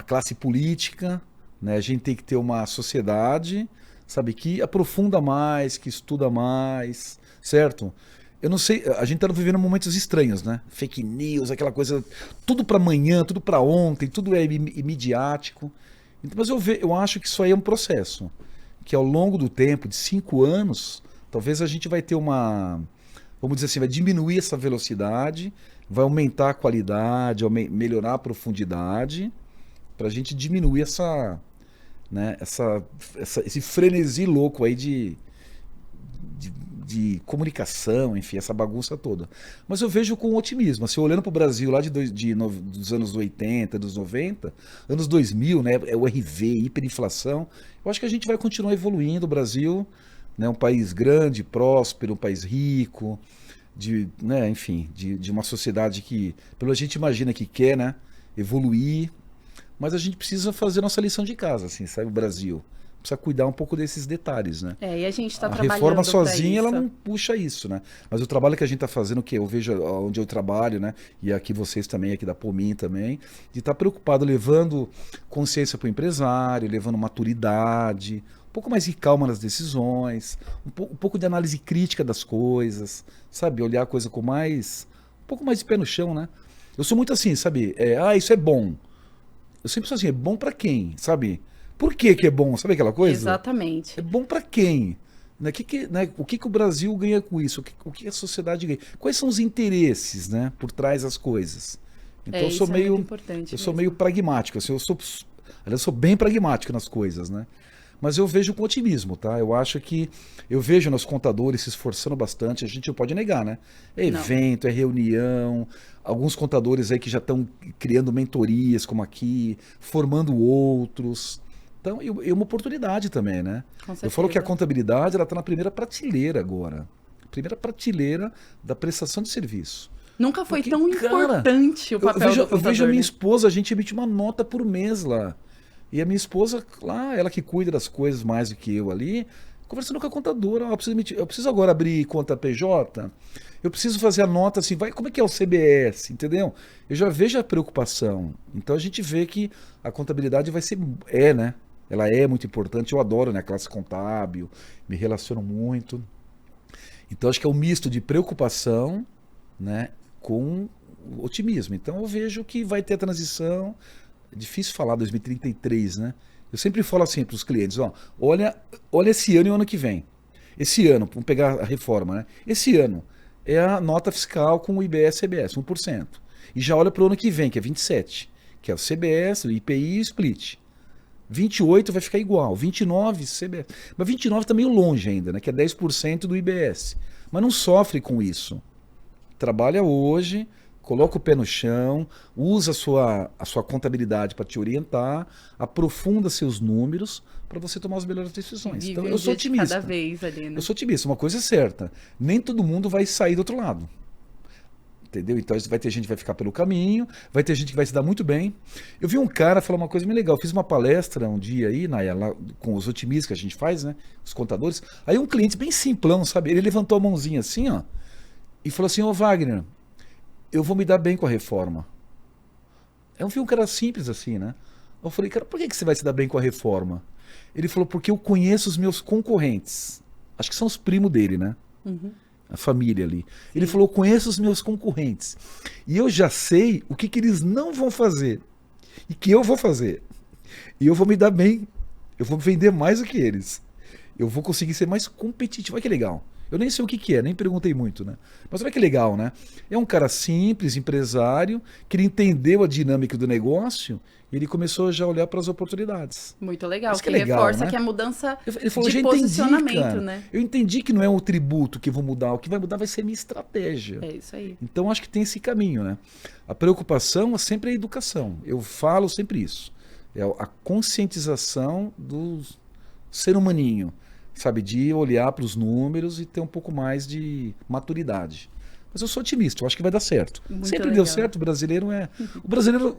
classe política, né? A gente tem que ter uma sociedade, sabe, que aprofunda mais, que estuda mais, certo? Eu não sei, a gente está vivendo momentos estranhos, né? Fake news, aquela coisa, tudo para amanhã, tudo para ontem, tudo é imediático. Então, mas eu acho que isso aí é um processo, que ao longo do tempo, de 5 anos, talvez a gente vai ter vamos dizer assim, vai diminuir essa velocidade, vai aumentar a qualidade, melhorar a profundidade, para a gente diminuir né, esse frenesi louco aí de comunicação, enfim, essa bagunça toda. Mas eu vejo com otimismo. Assim, olhando para o Brasil lá dos anos 80, dos 90, anos 2000, né, o RV, hiperinflação, eu acho que a gente vai continuar evoluindo. O Brasil, né, um país grande, próspero, um país rico, né, enfim, de uma sociedade que, pelo a gente imagina que quer, né, evoluir, mas a gente precisa fazer nossa lição de casa, assim, sabe, o Brasil. precisa cuidar um pouco desses detalhes, né? E a gente está A trabalhando reforma pra sozinha, isso. ela não puxa isso, né? Mas o trabalho que a gente está fazendo, que eu vejo onde eu trabalho, né? E aqui vocês também, aqui da Pomin também, de estar preocupado, levando consciência para o empresário, levando maturidade, um pouco mais de calma nas decisões, um pouco de análise crítica das coisas, sabe? Olhar a coisa com mais, um pouco mais de pé no chão, né? Eu sou muito assim, sabe? Isso é bom. Eu sempre sou assim, é bom para quem, sabe? Por que que é bom? Sabe aquela coisa? Exatamente. É bom para quem? Né? O que o Brasil ganha com isso? O que a sociedade ganha? Quais são os interesses, né, por trás das coisas? Então eu sou isso é meio, muito importante eu sou mesmo. meio pragmático. Assim, eu sou bem pragmático nas coisas, né? Mas eu vejo com otimismo, tá? Eu acho que eu vejo nos contadores se esforçando bastante. A gente não pode negar, né? É Não. evento, é reunião. Alguns contadores aí que já estão criando mentorias, como aqui, formando outros. Então, é uma oportunidade também, né? Com Eu falo que a certeza. contabilidade ela está na primeira prateleira agora. Primeira prateleira da prestação de serviço. Nunca foi Porque, tão cara, importante o papel do eu contador, vejo a minha né? esposa, a gente emite uma nota por mês lá. E a minha esposa, lá, ela que cuida das coisas mais do que eu ali, conversando com a contadora, eu preciso agora abrir conta PJ, eu preciso fazer a nota assim, como é que é o CBS, entendeu? Eu já vejo a preocupação. Então a gente vê que a contabilidade né? Ela é muito importante, eu adoro, né, a classe contábil, me relaciono muito. Então acho que é um misto de preocupação, né, com otimismo. Então eu vejo que vai ter a transição. É difícil falar 2033, né? Eu sempre falo assim para os clientes, olha esse ano e o ano que vem. Esse ano, vamos pegar a reforma, né? Esse ano é a nota fiscal com o IBS e CBS, 1%. E já olha para o ano que vem, que é 27, que é o CBS, o IPI e o Split. 28 vai ficar igual, 29 CBS. Mas 29 está meio longe ainda, né? Que é 10% do IBS. Mas não sofre com isso. Trabalha hoje, coloca o pé no chão, usa a sua contabilidade para te orientar, aprofunda seus números para você tomar as melhores decisões. Vive Então um eu sou dia de cada otimista. vez ali, né? Eu sou otimista, uma coisa é certa. Nem todo mundo vai sair do outro lado. Entendeu? Então vai ter gente que vai ficar pelo caminho, vai ter gente que vai se dar muito bem. Eu vi um cara falar uma coisa muito legal. Eu fiz uma palestra um dia aí, lá, com os otimistas que a gente faz, né? Os contadores. Aí um cliente bem simplão, sabe? Ele levantou a mãozinha assim, ó, e falou assim: Ô Wagner, eu vou me dar bem com a reforma. Eu vi um cara simples assim, né? Eu falei, cara, por que você vai se dar bem com a reforma? Ele falou, porque eu conheço os meus concorrentes. Acho que são os primos dele, né? A família ali. Ele falou, eu conheço os meus concorrentes. E eu já sei o que eles não vão fazer. E que eu vou fazer. E eu vou me dar bem. Eu vou vender mais do que eles. Eu vou conseguir ser mais competitivo. Olha que legal. Eu nem sei o que é, nem perguntei muito, né? Mas olha que legal, né? É um cara simples, empresário, que ele entendeu a dinâmica do negócio e ele começou já a olhar para as oportunidades. Muito legal, Isso que que é legal, reforça né? que é mudança Ele falou, de já entendi, posicionamento, cara. né? Eu entendi que não é um tributo que vou mudar, o que vai mudar vai ser a minha estratégia. É isso aí. Então acho que tem esse caminho, né? A preocupação é sempre a educação. Eu falo sempre isso. É a conscientização do ser humaninho, sabe? De olhar para os números e ter um pouco mais de maturidade. Mas eu sou otimista, eu acho que vai dar certo. Muito Sempre legal. deu certo, o brasileiro é. O brasileiro é O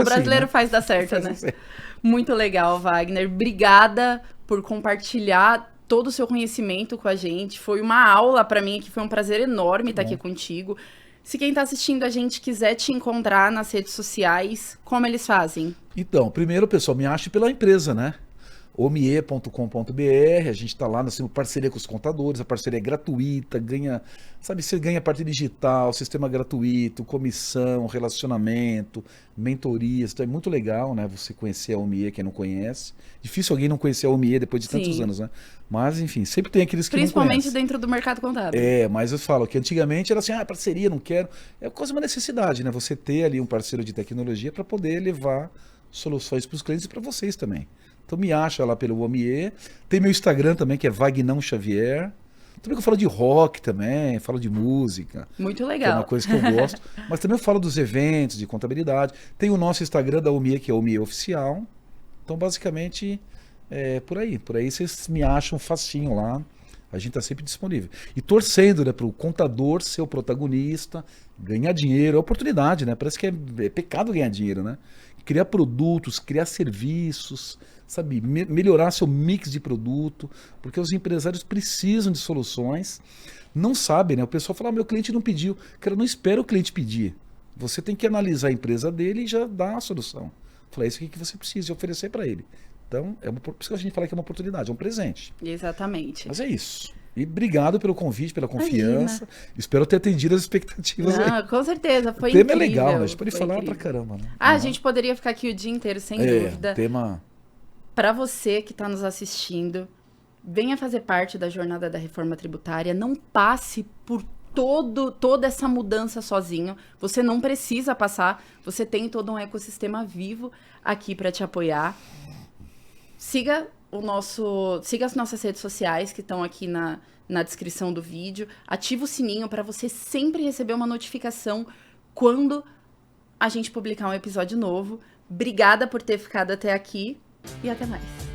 assim, brasileiro né? faz dar certo, Faz né? dar certo. Muito legal, Wagner. Obrigada por compartilhar todo o seu conhecimento com a gente. Foi uma aula para mim, que foi um prazer enorme estar aqui contigo. Se quem está assistindo a gente quiser te encontrar nas redes sociais, como eles fazem? Então, primeiro, pessoal, me ache pela empresa, né? omie.com.br, a gente está lá, nós temos parceria com os contadores, a parceria é gratuita, você ganha a parte digital, sistema gratuito, comissão, relacionamento, mentorias, então é muito legal, né, você conhecer a Omie, quem não conhece. Difícil alguém não conhecer a Omie depois de tantos Sim. anos, né? Mas, enfim, sempre tem aqueles que não Principalmente conhecem. dentro do mercado contábil. Mas eu falo que antigamente era assim, parceria, não quero. É quase uma necessidade, né? Você ter ali um parceiro de tecnologia para poder levar soluções para os clientes e para vocês também. Então me acha lá pelo Omie. Tem meu Instagram também, que é Vagnão Xavier. Também que eu falo de rock também, falo de música. Muito Que é legal. uma coisa que eu gosto. Mas também eu falo dos eventos, de contabilidade. Tem o nosso Instagram da Omie, que é Omie Oficial. Então, basicamente, é por aí. Por aí vocês me acham facinho lá. A gente está sempre disponível. E torcendo, né, para o contador ser o protagonista, ganhar dinheiro, é oportunidade, né? Parece que é pecado ganhar dinheiro, né? Criar produtos, criar serviços, sabe? Melhorar seu mix de produto, porque os empresários precisam de soluções. Não sabem, né? O pessoal fala, meu cliente não pediu. Cara, não espera o cliente pedir. Você tem que analisar a empresa dele e já dar a solução. Falar, é isso aqui que você precisa oferecer para ele. Então, por isso que a gente fala que é uma oportunidade, é um presente. Exatamente. Mas é isso. E obrigado pelo convite, pela confiança. Imagina. Espero ter atendido as expectativas aí. Com certeza, foi O tema incrível. é legal, né? A gente pode Foi falar incrível. pra caramba, né? A gente poderia ficar aqui o dia inteiro, sem dúvida. Tema... Para você que está nos assistindo, venha fazer parte da jornada da reforma tributária. Não passe por toda essa mudança sozinho. Você não precisa passar. Você tem todo um ecossistema vivo aqui para te apoiar. Siga as nossas redes sociais que estão aqui na descrição do vídeo. Ativa o sininho para você sempre receber uma notificação quando a gente publicar um episódio novo. Obrigada por ter ficado até aqui e até mais.